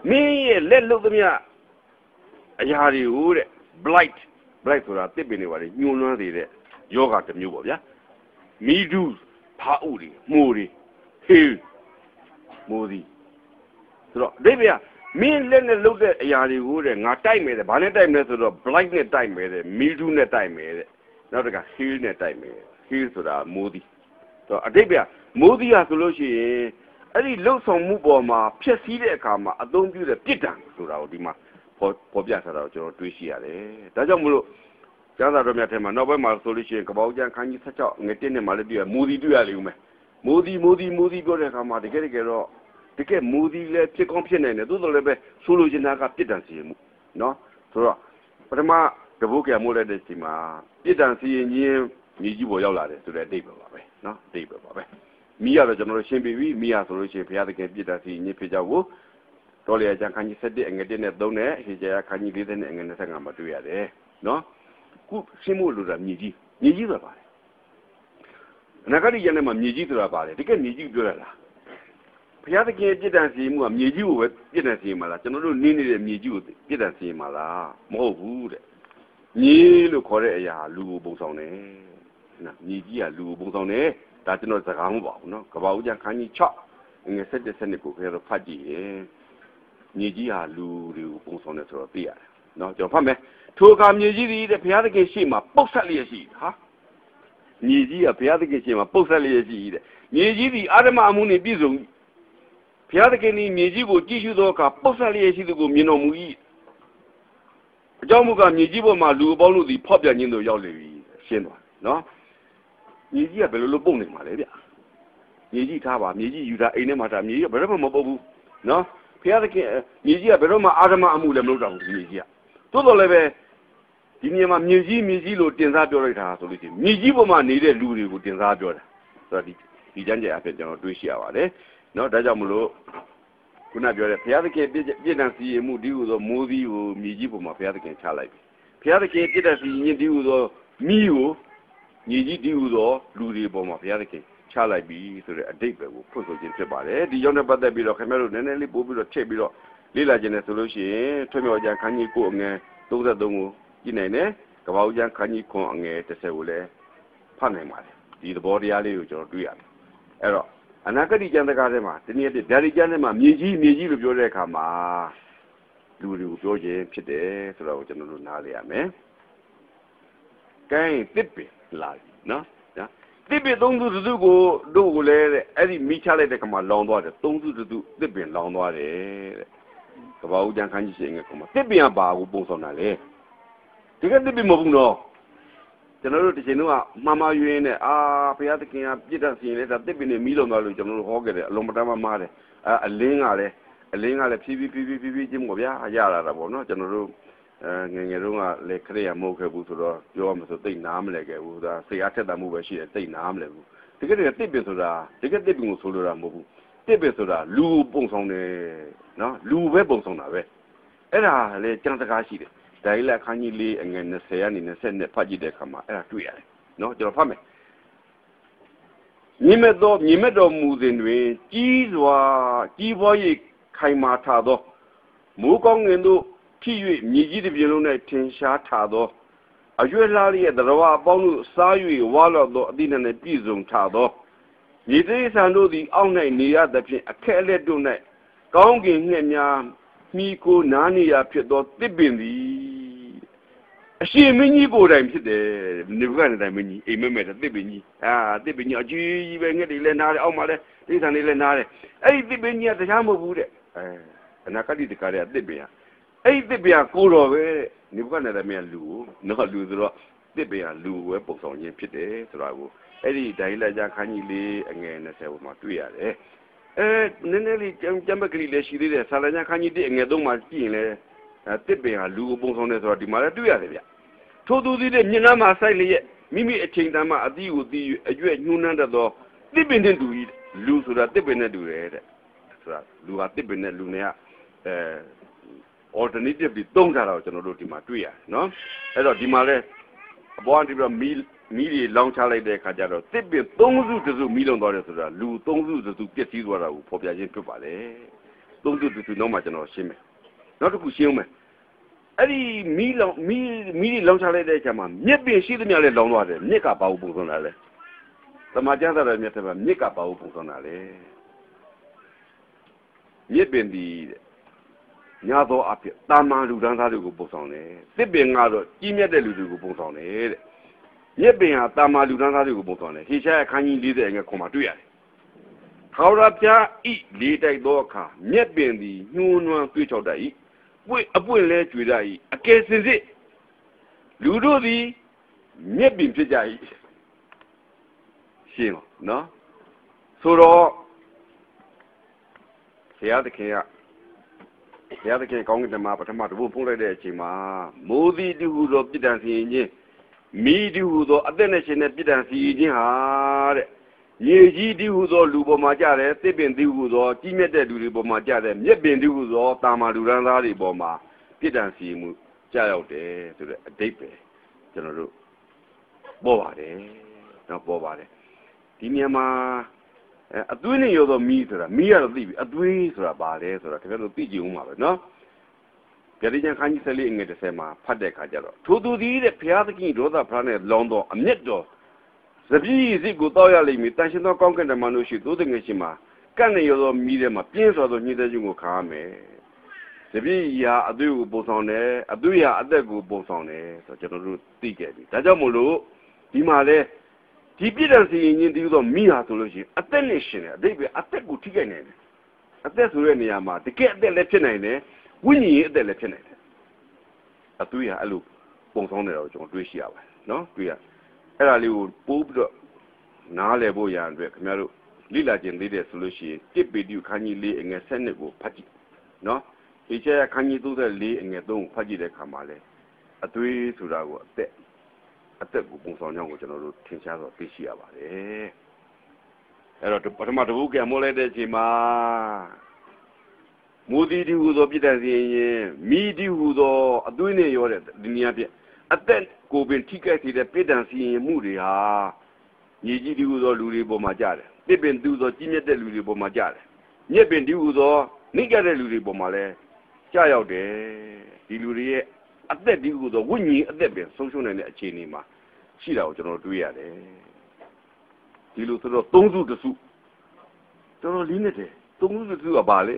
မင်းရဲ့လက်လုပ်သမျှအရာတွေကိုတဲ့ blight ဆိုတာတစ်ပင်တွေပါလေညှိုးနွမ်းနေတဲ့ယောဂတစ်မျိုးပေါ့ဗျာ mildew ဖားဥတွေမှုတွေ hail မိုးသည်ဆိုတော့ဒိဗေမင်းလက်နဲ့လုပ်တဲ့အရာတွေကိုတဲ့ငါတိုက်မယ်တဲ့ဘာနဲ့တိုက်မလဲဆိုတော့ blight နဲ့တိုက်မယ်တဲ့ mildew နဲ့တိုက်မယ်တဲ့နောက်တစ်ခါ hail နဲ့တိုက်မယ် hail ဆိုတာမိုးသည်ဆိုတော့အတိတ်ကမိုးသည်ဟာဆိုလို့ရှိရင်အဲ့ဒီလှုပ်ဆောင်မှုပေါ်မှာဖြည့်ဆည်းတဲ့အခါမှာအသုံးပြုတဲ့ပြစ်ဒဏ်ဆိုတာကိုဒီမှာဖော်ပြထားတာကိုကျွန်တော်တွေးရှိရတယ်ဒါကြောင့်မလို့ကျမ်းစာတော်များထဲမှာနောက်ပိုင်းမှာဆိုလို့ရှိရင်ကပောက်ကျမ်းခန်းကြီး16ငွေ1နဲ့မှလည်းတွေ့ရမိုးသည်တွေ့ရလိမ့်မယ်မိုးသည်ပြောတဲ့အခါမှာတကယ်တော့တကယ်မိုးသည်လည်းဖြစ်ကောင်းဖြစ်နိုင်တယ်သို့တော်လည်းပဲဆိုလိုချင်တာကပြစ်ဒဏ်စီရင်မှုနော်ဆိုတော့ပထမတဘုတ်ကမိုးလိုက်တဲ့ချိန်မှာပြစ်ဒဏ်စီရင်ခြင်းမြေကြီးပေါ်ရောက်လာတယ်ဆိုတဲ့အတိတ်ပဲပါပဲနော်အတိတ်ပဲပါပဲမိရတော့ကျွန်တော်တို့ရှင်းပြပြီးမိရဆိုလို့ရှိရင်ဘုရားသခင်ပြစ်ဒဏ်စီရင်ခြင်းဖြစ်ကြဖို့တော်လျာကျမ်းခန်းကြီး7အငယ်1နဲ့3နဲ့ဟေရှာယခန်းကြီး40နဲ့အငယ်25မှာတွေ့ရတယ်နော်ခုရှင်းဖို့လိုတာမြေကြီးဆိုတာပါတယ်အနာဂတ်ရန်ထဲမှာမြေကြီးဆိုတာပါတယ်တကယ်မြေကြီးပြောရလားဘုရားသခင်ပြစ်ဒဏ်စီမှုကမြေကြီးကိုပဲပြစ်ဒဏ်စီမှာလားကျွန်တော်တို့နင်းနေတဲ့မြေကြီးကိုပြစ်ဒဏ်စီမှာလားမဟုတ်ဘူးတဲ့မြေလို့ခေါ်တဲ့အရာလူကိုပုံဆောင်တယ်နော်မြေကြီးကလူကိုပုံဆောင်တယ်ဒါကျွန်တော်စကားမဟုတ်ပါဘူးနော်ကဘာဦးကျန်ခန်းကြီး6ငွေ7စနစ်ကိုခင်ဗျားတို့ဖတ်ကြည့်ရင်မြေကြီးဟာလူတွေကိုပုံဆောင်တယ်ဆိုတော့သိရတယ်နော်ကျွန်တော်ဖတ်မယ်ထိုအခါမြေကြီးသည်တဲ့ဘုရားသခင်ရှေ့မှာပုတ်ဆက်လျက်ရှိဟာမြေကြီးကဘုရားသခင်ရှေ့မှာပုတ်ဆက်လျက်ရှိတဲ့မြေကြီးသည်အာရမအမှုနှင့်ပြည့်စုံဘုရားသခင်သည်မြေကြီးကိုကြည့်ရှုသောအခါပုတ်ဆက်လျက်ရှိသူကိုမြင်တော်မူ၏အကြောင်းမူကားမြေကြီးပေါ်မှာလူအပေါင်းတို့သည်ဖောက်ပြန်ခြင်းတို့ရောက်လေပြီရှင်းသွားနော်မြေကြီးကဘယ်လိုပုတ်နေမှာလဲဗျမြေကြီးထားပါမြေကြီးယူတာအိမ်ထဲမှာထားမြေကြီးကဘယ်တော့မှမပုတ်ဘူးနော်ဘုရားသခင်မြေကြီးကဘယ်တော့မှအာရမအမှုလည်းမလုပ်တော့ဘူးမြေကြီးကတိုးတော်လည်းပဲဒီနေရာမှာမြေကြီးလို့တင်စားပြောလိုက်တာဆိုလို့ရှိရင်မြေကြီးပေါ်မှာနေတဲ့လူတွေကိုတင်စားပြောတာဆိုတော့ဒီကျမ်းကျအဖြစ်ကျွန်တော်တွေးရှိရပါတယ်နော်ဒါကြောင့်မလို့ခုနပြောတဲ့ဘုရားသခင်ပြည့်ဒဏ်စီရင်မှုဒီဟုသောမိုးသီးကိုမြေကြီးပေါ်မှာဘုရားသခင်ချလိုက်ပြီဘုရားသခင်ပြည့်ဒဏ်စီရင်ဒီဟုသောမိကိုမြေကြီးဒီဟုသောလူတွေပေါ်မှာဘုရားသခင်ချလိုက်ပြီဆိုတဲ့အတိတ်ပဲကိုဖွင့်ဆိုခြင်းဖြစ်ပါတယ်ဒီကြောင့်လည်းပတ်သက်ပြီးတော့ခင်ဗျားတို့နည်းနည်းလေးပို့ပြီးတော့ထည့်ပြီးတော့ Lila Genes solution, Tomoja Kaniko and Doza Domo, Ginene, Kawajan Kaniko and the Seule, Panama, the body alley or Duyan. Error. Anakadi Janagama, the near the Daddy Janama, Miji, Yorekama, Lulu George, Pide, so General Nalia, me. Kain Tippy, like, no? Tippy don't do let any Michale de Kama long water, don't do Tippy long water. About Jankan sing a comma. Tippy and Babu both on a lay. To get the bim of no. General Tinua, Mamma, you in Piatakin up, didn't see it at Tippy in a million knowledge of Hogger, Lombardama Mare, a lingale, PVP, Jim Govia, Ayala, no, General. Ngerunga le crea moke buto yo am so tin nam le ke bu da se atet da mu be shi tin nam le bu tike de tip be so da tike tip bi ngo so lo da mo bu tip be so da lu pong song ne no lu be pong song da be ai da le jang ta ka shi de dai la khan ji le nge 20 ya ni 20နဲ့ဖတ်ကြည့်တဲ့အခါမှာအဲ့ဒါတွေ့ရတယ်နော်ကျွန်တော်ဖတ်မယ်ညီမဲ့တော်မူစဉ်တွင်ကြီးပွား၍ခိုင်မာထသောမိုးကောင်းငင်တို့ဖြစ်၍မြေကြီးတစ်ပြင်လုံး၌ထင်ရှားထသောအရွယ်လာလျက်တော်အပေါင်းတို့စား၍ဝါလော့သောအသီးနှံနှင့်ပြည့်စုံထသောမြေသေးဆန်တို့သည်အောက်၌နေရသဖြင့်အခက်အလက်တို့၌ကောင်းကင်ငှက်များမိကိုနားနေရဖြစ်သောတစ်ပင်သည်အရှင်မင်းကြီးကိုယ်တိုင်ဖြစ်တယ်နေဘုရားနဲ့တိုင်မင်းကြီးအိမ်မက်မဲ့တဲ့တစ်ပင်ကြီးတစ်ပင်ကြီးအကြီးပဲငှက်တွေလည်းနားတယ်အောက်မှာလည်းတိဆန်တွေလည်းနားတယ်အဲ့ဒီတစ်ပင်ကြီးကတရားမဟုတ်ဘူးတဲ့အနာဂတ်တကားတဲ့တစ်ပင်အဲ့ဒီတစ်ပင်ကိုတော်ပဲနေဘုရားနဲ့တိုင်မင်းလူနော်လူဆိုတော့တစ်ပင်လူပဲပုံဆောင်ခြင်းဖြစ်တယ်ဆိုတာကိုအဲ့ဒီဒိုင်လက်ကြခန်းကြီးလေးအငယ်20ပေါ်မှာတွေ့ရတယ်နည်းနည်းလေးကြမ်းပကလေးလည်းရှိသေးတယ်ဆာလညာခန်းကြီးတစ်အငယ်3မှာကြည့်ရင်လည်းတစ်ပင်လူကိုပုံဆောင်တယ်ဆိုတော့ဒီမှာလည်းတွေ့ရတယ်ဗျထိုသူသည်တဲ့ညနာမှာစိုက်လျက်မိမိအချိန်တန်မှအသီးကိုသီးအရွက်ညှိုးနှံတတ်သောတစ်ပင်နဲ့တူ၏လူဆိုတာတစ်ပင်နဲ့တူတယ်တဲ့ဆိုတာလူဟာတစ်ပင်နဲ့လူနဲ့alternative ပြီးသုံးကြတာကိုကျွန်တော်တို့ဒီမှာတွေ့ရတယ်နော်အဲ့တော့ဒီမှာလဲအပေါ်ကနေပြီးတော့မီးတွေလောင်းချလိုက်တဲ့အခါကျတော့တစ်ပင်3စုတစ်စုမီးလုံးသွားတယ်ဆိုတာလူ3စုတစ်စုပြည့်စည်သွားတာကိုဖော်ပြခြင်းဖြစ်ပါလေ3စုတစ်စုတော့မှကျွန်တော်ရှင်းမယ်နောက်တစ်ခုရှင်းအောင်မယ်အဲ့ဒီမီးတွေလောင်းချလိုက်တဲ့အချိန်မှာမြက်ပင်ရှိသမျှလဲလောင်းသွားတယ်မြက်ကဘာဘူးပုံစံလာလဲသမာကျမ်းစာရဲ့မြက်တဲ့မှာမြက်ကဘာဘူးပုံစံလာလဲမြက်ပင်ဒီညာသောအဖြစ်တာမန်လူဒန်းသားတွေကိုပုံဆောင်တယ်တစ်ပင်ကတော့ကြီးမြတ်တဲ့လူတွေကိုပုံဆောင်တယ်တဲ့မြက်ပင်ဟာတာမန်လူဒန်းသားတွေကိုပုံဆောင်တယ်ဟေရှာယအခန်းကြီး40ငယ်ခွန်မှာတွေ့ရတယ်ခေါရပြာဤလေးတိုက်သောအခါမြက်ပင်သည်ညှိုးနွမ်းတွေးချောက်တတ်၏အပွင့်လဲကြွေတတ်၏အကယ်စင်စစ်လူတို့သည်မြက်ပင်ဖြစ်ကြ၏ရှင်းနော်ဆိုတော့ဆရာသခင်ကဘုရားသခင်ကောင်းကင်တမန်ပထမတဘုဖုံးလိုက်တဲ့အချိန်မှာမိုးသီးတူဟူသောပြစ်ဒဏ်စီရင်ခြင်းမိတူဟူသောအသက်နဲ့ရှင်တဲ့ပြစ်ဒဏ်စီရင်ခြင်းဟာတဲ့ရေကြီးတူဟူသောလူပေါ်မှာကြတယ်တစ်ပင်တူဟူသောကြီးမြတ်တဲ့လူတွေပေါ်မှာကြတယ်မြက်ပင်တူဟူသောတာမာလူရန်သားတွေပေါ်မှာပြစ်ဒဏ်စီရင်မှုကြာရောက်တယ်ဆိုတဲ့အဓိပ္ပာယ်ကျွန်တော်တို့ပေါ်ပါတယ်နော်ပေါ်ပါတယ်ဒီမြန်မာအသွေးနဲ့ရောသောမီးဆိုတာမီးကတော့သိပြီအသွေးဆိုတာဘာလဲဆိုတာတကယ်လို့သိကြအောင်ပါပဲနော်ကြတိကျန်ခန်းကြီး14အငယ်30မှာဖတ်တဲ့အခါကျတော့ထိုသူသည်တဲ့ဘုရားသခင်ဒေါသဖရားနဲ့လောင်းသောအမျက်တော်စပီးစစ်ကိုတောက်ရလိမ့်မည်တန်ရှင်သောကောင်းကင်တမန်တို့ရှိသို့တငယ်ရှင်မှာကန့်နေရောသောမီးထဲမှာပြင်းစွာသောညှိတဲ့ခြင်းကိုခံရမယ်စပီးရာအသွေးကိုပုံဆောင်တယ်အသွေးရာအသက်ကိုပုံဆောင်တယ်ဆိုတော့ကျွန်တော်တို့သိခဲ့ပြီဒါကြောင့်မို့လို့ဒီမှာလဲဒီပြည့်တဲ့စီရင်ချင်းဒီလိုမိဟာဆိုလို့ရှိရင်အသက်နဲ့ရှင်တယ်အတိတ်ပဲအသက်ကိုထိခိုက်နေတယ်အသက်ဆိုတဲ့နေရာမှာတကယ်အသက်လည်းဖြစ်နိုင်တယ်ဝိညာဉ်ရေးအသက်လည်းဖြစ်နိုင်တယ်အသွေးဟာအဲ့လိုပုံဆောင်တယ်တော့ကျွန်တော်တွေးရှိရပါတယ်နော်တွေးရအဲ့ဒါလေးကိုပိုးပြီးတော့နားလည်ဖို့ရန်အတွက်ခင်ဗျားတို့လိလာကျင်သေးတယ်ဆိုလို့ရှိရင်တစ်ပေတိခန်းကြီး4အငယ်7ကိုဖတ်ကြည့်နော်ဒီချက်ခန်းကြီး34အငယ်3ကိုဖတ်ကြည့်တဲ့အခါမှာလဲအသွေးဆိုတာကိုအသက်ကိုပုံဆောင်ကြောင်းကိုကျွန်တော်တို့ထင်ရှားစွာသိရှိရပါတယ်အဲ့တော့ပထမတပုတ်ကမိုးလိုက်တဲ့အချိန်မှာမူတီတီဟူသောပြည့်တဲ့စီရင်မိတီဟူသောအသွေးနဲ့ရောတဲ့ဒီနေရာပြအသက်ကိုပင်ထိခိုက်စေတဲ့ပြည့်တန်စီရင်မှုတွေဟာညီကြီးတီဟူသောလူတွေပေါ်မှာကြတယ်ပြည့်ပင်တူသောကြီးမြတ်တဲ့လူတွေပေါ်မှာကြတယ်မြက်ပင်တီဟူသောနှိမ့်ကြတဲ့လူတွေပေါ်မှာလဲ ကြာရောက်တယ်ဒီလူတွေရဲ့အသက်ဒီကူတော့ဝိညာဉ်အသက်ပဲဆုံးရှုံးနိုင်တဲ့အခြေအနေမှာရှိတာကိုကျွန်တော်တွေးရတယ်ဒီလိုဆိုတော့သုံးစုတစ်စုတော်တော်လေးနဲ့တယ်သုံးစုတစ်စုကဘာလဲ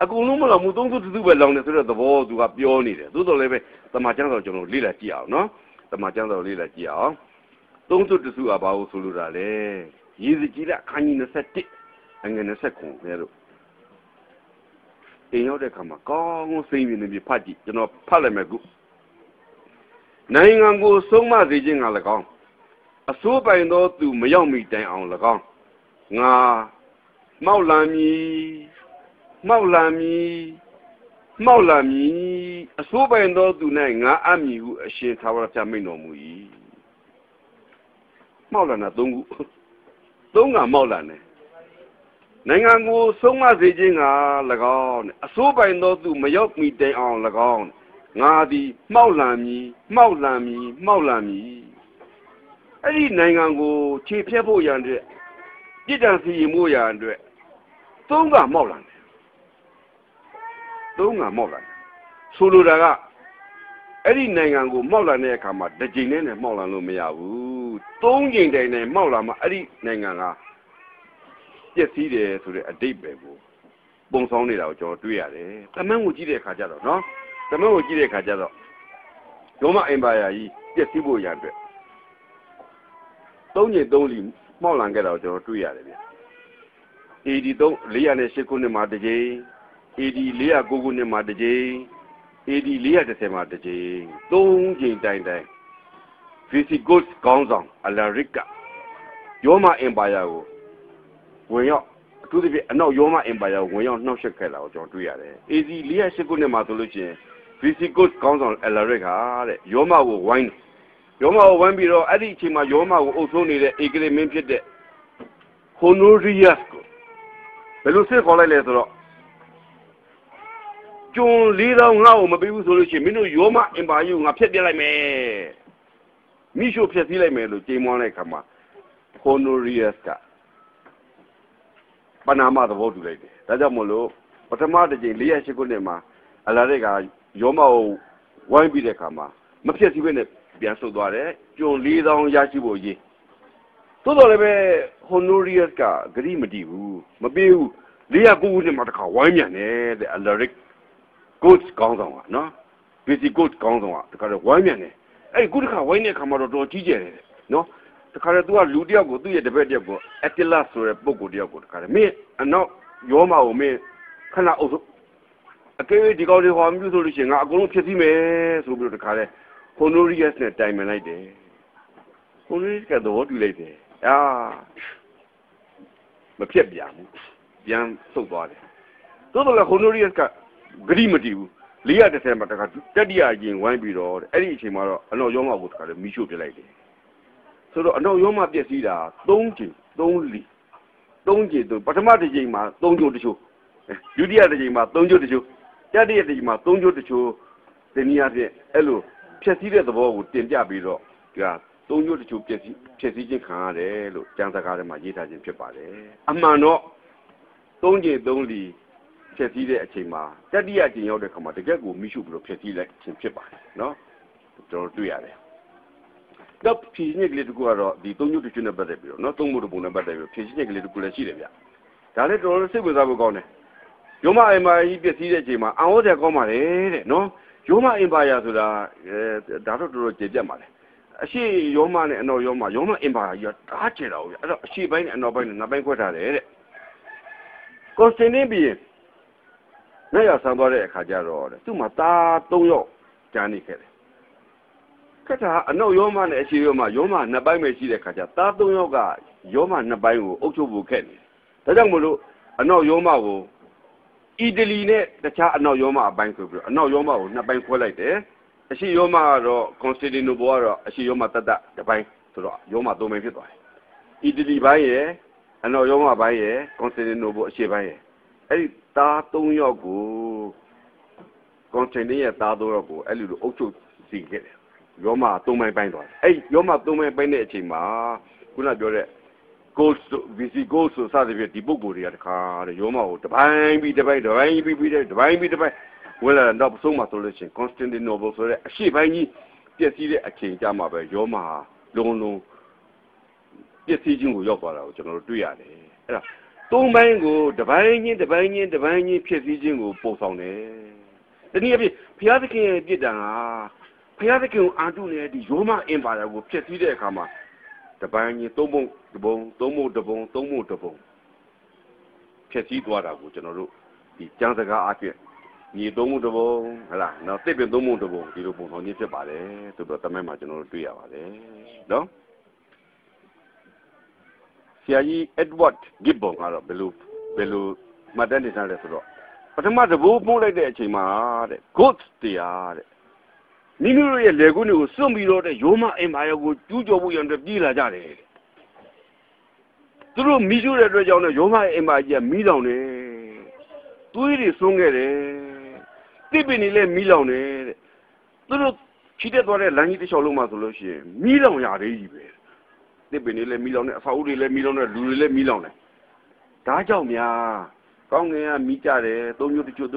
အကုန်လုံးမလောင်ဘူးသုံးစုတစ်စုပဲလောင်နေဆိုတဲ့သဘောသူကပြောနေတယ်သို့တော်လည်းပဲတမန်ကျမ်းစာကျွန်တော်လေ့လာကြည့်အောင်နော်တမန်ကျမ်းစာလေ့လာကြည့်အောင်သုံးစုတစ်စုကဘာလို့ဆိုလိုတာလဲရေစကြည်လက်ခန်းကြီး21အငယ်29ပဲလို့အိမ်ရောက်တဲ့ခါမှာကောင်းကောင်းစိတ်ဝင်နေပြီဖတ်ကြည့်ကျွန်တော်ဖတ်လိုက်မယ်ခုနိုင်ငံကိုဆုံးမစေခြင်းက၎င်းအစိုးပိုင်သောသူမရောက်မီတိုင်အောင်၎င်းငါမောက်လာမည်မောက်လာမည်မောက်လာမည်အစိုးပိုင်သောသူ၌ငါအမည်ဟုအရှင်သာဝရဘုရားမိန့်တော်မူ၏မောက်လာတာ၃ခု၃ကမောက်လာတယ်နိုင်ငံကိုဆုံးမစေခြင်းက၎င်းအစိုးပိုင်သောသူမရောက်မီတိုင်အောင်၎င်းငါသည်မှောက်လာမည်မှောက်လာမည်မှောက်လာမည်အဲ့ဒီနိုင်ငံကိုခြေဖြတ်ဖို့ရန်အတွက်ပြစ်ဒဏ်စီရင်ဖို့ရန်အတွက်သုံးကမှောက်လာတယ်သုံးကမှောက်လာတယ်ဆိုလိုတာကအဲ့ဒီနိုင်ငံကိုမှောက်လာတဲ့အခါမှာတစ်ကြိမ်နဲ့မှောက်လာလို့မရဘူးသုံးကြိမ်တိုင်တိုင်မှောက်လာမှအဲ့ဒီနိုင်ငံကပြည့်စည်တယ်ဆိုတဲ့အတိတ်ပဲကိုပုံဆောင်နေတာကိုကျွန်တော်တွေ့ရတယ်တမန်ကိုကြည့်တဲ့အခါကျတော့နော်တမန်ကိုကြည့်တဲ့အခါကျတော့ရောမအင်ပါယာကြီးပြည့်စည်ဖို့ရန်အတွက်သုံးကြိမ်သုံးလီမှောက်လာခဲ့တာကိုကျွန်တော်တွေ့ရတယ်ဗျAD 408ခုနှစ်မှာတစ်ကြိမ်AD 409ခုနှစ်မှာတစ်ကြိမ်AD 410မှာတစ်ကြိမ်သုံးကြိမ်တိုင်တိုင် Visigoths ခေါင်းဆောင်အလာရစ်ကရောမအင်ပါယာကိုဝင်ရောက်အထူးသဖြင့်အနောက်ရောမအင်ပါယာကိုဝင်ရောက်နှောက်ယှက်ခဲ့တာကိုကျွန်တော်တွေ့ရတယ်AD 408ခုနှစ်မှာဆိုလို့ရှိရင် Visigoths ခေါင်းဆောင်အလာရစ်ကတဲ့ရောမကိုဝိုင်းပြီးတော့အဲ့ဒီအချိန်မှာရောမကိုအုပ်စိုးနေတဲ့ဧကရေမင်းဖြစ်တဲ့ Honorius ကိုဘယ်လိုစစ်ခေါ်လိုက်လဲဆိုတော့ကျွန်4000ငါ့ကိုမပေးဘူးဆိုလို့ရှိရင်မင်းတို့ရောမအင်ပါယာကိုငါဖျက်ပြလိုက်မယ်မိရှုဖျက်ဆီးလိုက်မယ်လို့ကြေးမွန်းလိုက်ခါမှာ Honorius ကပနာမသဘောတူလိုက်တယ်ဒါကြောင့်မို့လို့ပထမတစ်ကြိမ်408ခုနှစ်မှာအလာရက်ကရောမကိုဝိုင်းပြီးတဲ့ခါမှာမဖျက်ဆီးဘဲနဲ့ပြန်ဆုတ်သွားတယ်ကျွန်4000ရရှိဖို့ရေးသို့တော်လည်းပဲ Honorius ကဂရိမတည်ဘူးမပေးဘူး409ခုနှစ်မှာတစ်ခါဝိုင်းမြန်တယ်တဲ့ Alaric Goths ခေါင်းဆောင်ကနော် Visigoths ခေါင်းဆောင်ကတခါတော့ဝိုင်းမြန်တယ်အဲ့ဒီခုတစ်ခါဝိုင်းတဲ့ခါမှာတော့တော်ကြီးကျယ်တယ်နော်တခါတော့သူကလူတယောက်ကိုသူ့ရဲ့တပည့်တယောက်ကို Attilas ဆိုတဲ့ပုဂ္ဂိုလ်တယောက်ကိုတခါတော့မင်းအနောက်ရောမကိုမင်းခဏအုပ်စုအကယ်၍ဒီကောင်တွေဟောမပြုဆိုလို့ရှိရင်ငါအကုန်လုံးဖြစ်စီမယ်ဆိုပြီးတော့တခါလဲ Honorius နဲ့တိုင်ပင်လိုက်တယ် Honorius ကတော့တူလိုက်တယ်မဖြစ်ပြန်ဘူးပြန်ဆုတ်သွားတယ်သို့တော်လည်း Honorius ကဂရိမတည်ဘူး410မှာတခါတတိယအရင်ဝိုင်းပြီးတော့အဲ့ဒီအချိန်မှာတော့အနောက်ရောမကိုတခါလဲမီးရှို့ပြလိုက်တယ်ဆိုတော့အနောက်ရောမပြည့်စည်တာ3ကြိမ်3လီ3ကြိမ်ပထမတစ်ကြိမ်မှာ3ကြိုးတချို့ဒုတိယတစ်ကြိမ်မှာ3ကြိုးတချို့တတိယတစ်ကြိမ်မှာ3ကြိုးတချို့ဒီနည်းအားဖြင့်အဲ့လိုဖြည့်စည်းတဲ့သဘောကိုတင်ပြပြီးတော့ဒီက3ကြိုးတချို့ဖြည့်စည်းခြင်းခံရတယ်လို့ကျမ်းစကားထဲမှာရေးထားခြင်းဖြစ်ပါတယ်အမှန်တော့3ကြိမ်3လီဖြည့်စည်းတဲ့အချိန်မှာတတိယကြိမ်ရောက်တဲ့ခါမှာတကယ့်ကိုမိရှုပြီးတော့ဖြည့်စည်းလိုက်ခြင်းဖြစ်ပါတယ်နော်ကျွန်တော်တွေ့ရတယ်တော့ဖြည့်စည်းခြင်းကလေးတခုကတော့ဒီ3ကြိုးတချို့နဲ့ပတ်သက်ပြီးတော့နော်3မို့ပုံနဲ့ပတ်သက်ပြီးတော့ဖြည့်စည်းခြင်းကလေးတခုလည်းရှိတယ်ဗျဒါလည်းတော်တော်စိတ်ဝင်စားဖို့ကောင်းတယ်ရောမအင်ပါယာကြီးပြည့်စည်တဲ့အချိန်မှာအံ့ဩစရာကောင်းပါလေတဲ့နော်ရောမအင်ပါယာဆိုတာဒါတော့တော်တော်ကျေပြတ်ပါလေအရှိရောမနဲ့အနောက်ရောမအင်ပါယာကြီးကတားကျယ်တာဟုတ်ဗျအဲ့တော့အရှိပိုင်းနဲ့အနောက်ပိုင်းနဲ့နှစ်ပိုင်းခွဲထားတယ်တဲ့ကွန်စတင်တင်းဘီရင်နဲ့ရဆန်းသွားတဲ့အခါကျတော့သူ့မှာသား3ယောက်ကျန်နေခဲ့တယ်ခက်တာအနောက်ရောမနဲ့အရှိရောမနှစ်ပိုင်းပဲရှိတဲ့အခါကျသား3ယောက်ကရောမနှစ်ပိုင်းကိုအုပ်ချုပ်ဖို့ခက်နေတယ်ဒါကြောင့်မို့လို့အနောက်ရောမကိုအီတလီနဲ့တခြားအနောက်ရောမအပိုင်းဆိုပြီးတော့အနောက်ရောမကိုနှစ်ပိုင်းခွဲလိုက်တယ်အရှိရောမကတော့ကွန်စတန်တီနိုပိုကတော့အရှိရောမတတစ်ပိုင်းဆိုတော့ရောမ3ပိုင်းဖြစ်သွားတယ်အီတလီပိုင်းရယ်အနောက်ရောမပိုင်းရယ်ကွန်စတန်တီနိုပိုအရှိပိုင်းရယ်အဲ့ဒီသား3ယောက်ကိုကွန်စတန်တီရဲ့သား3ယောက်ကိုအဲ့လိုအုပ်ချုပ်စီခဲ့တယ်ရောမ3ပိုင်းပိုင်းသွားတယ်အဲ့ရောမ3ပိုင်းပိုင်းတဲ့အချိန်မှာခုနပြောတဲ့Goths Visigothsဆိုစသဖြင့်ဒီပုဂ္ဂိုလ်တွေကတခါတဲ့ရောမကိုတပိုင်းပြီးတပိုင်း为了那不送嘛做了些 Constantinople 说的西班牙这些的请假嘛呗要嘛龙这些经过要过了就能对呀的哎呀东北个这半年偏西经过报上呢这你也别的看别的啊别的看按住呢的要嘛因把那个偏西的看嘛这半年东北偏西多的个就能的讲这个阿边你东木这不，好啦，那这边东木这不，你就不同你这把的，对不？咱们嘛就能对呀，的，喏。现在 Edward Gibbon 啊，比如，马丹的上来说，把他妈这不碰来的起码的 ，good 的呀的。你们也来过那个生米了的，有嘛？哎妈呀，我就叫不样的地了家的。这个米酒来这讲呢，有嘛？哎妈呀，米了呢，对的送给的。这边你来米了呢，这个其他多的蓝的小龙嘛，说了些米了呀的一边，这边你来米了呢，沙乌的来米了呢，路的来米了呢，大叫咩啊？讲个啊米家的，东牛就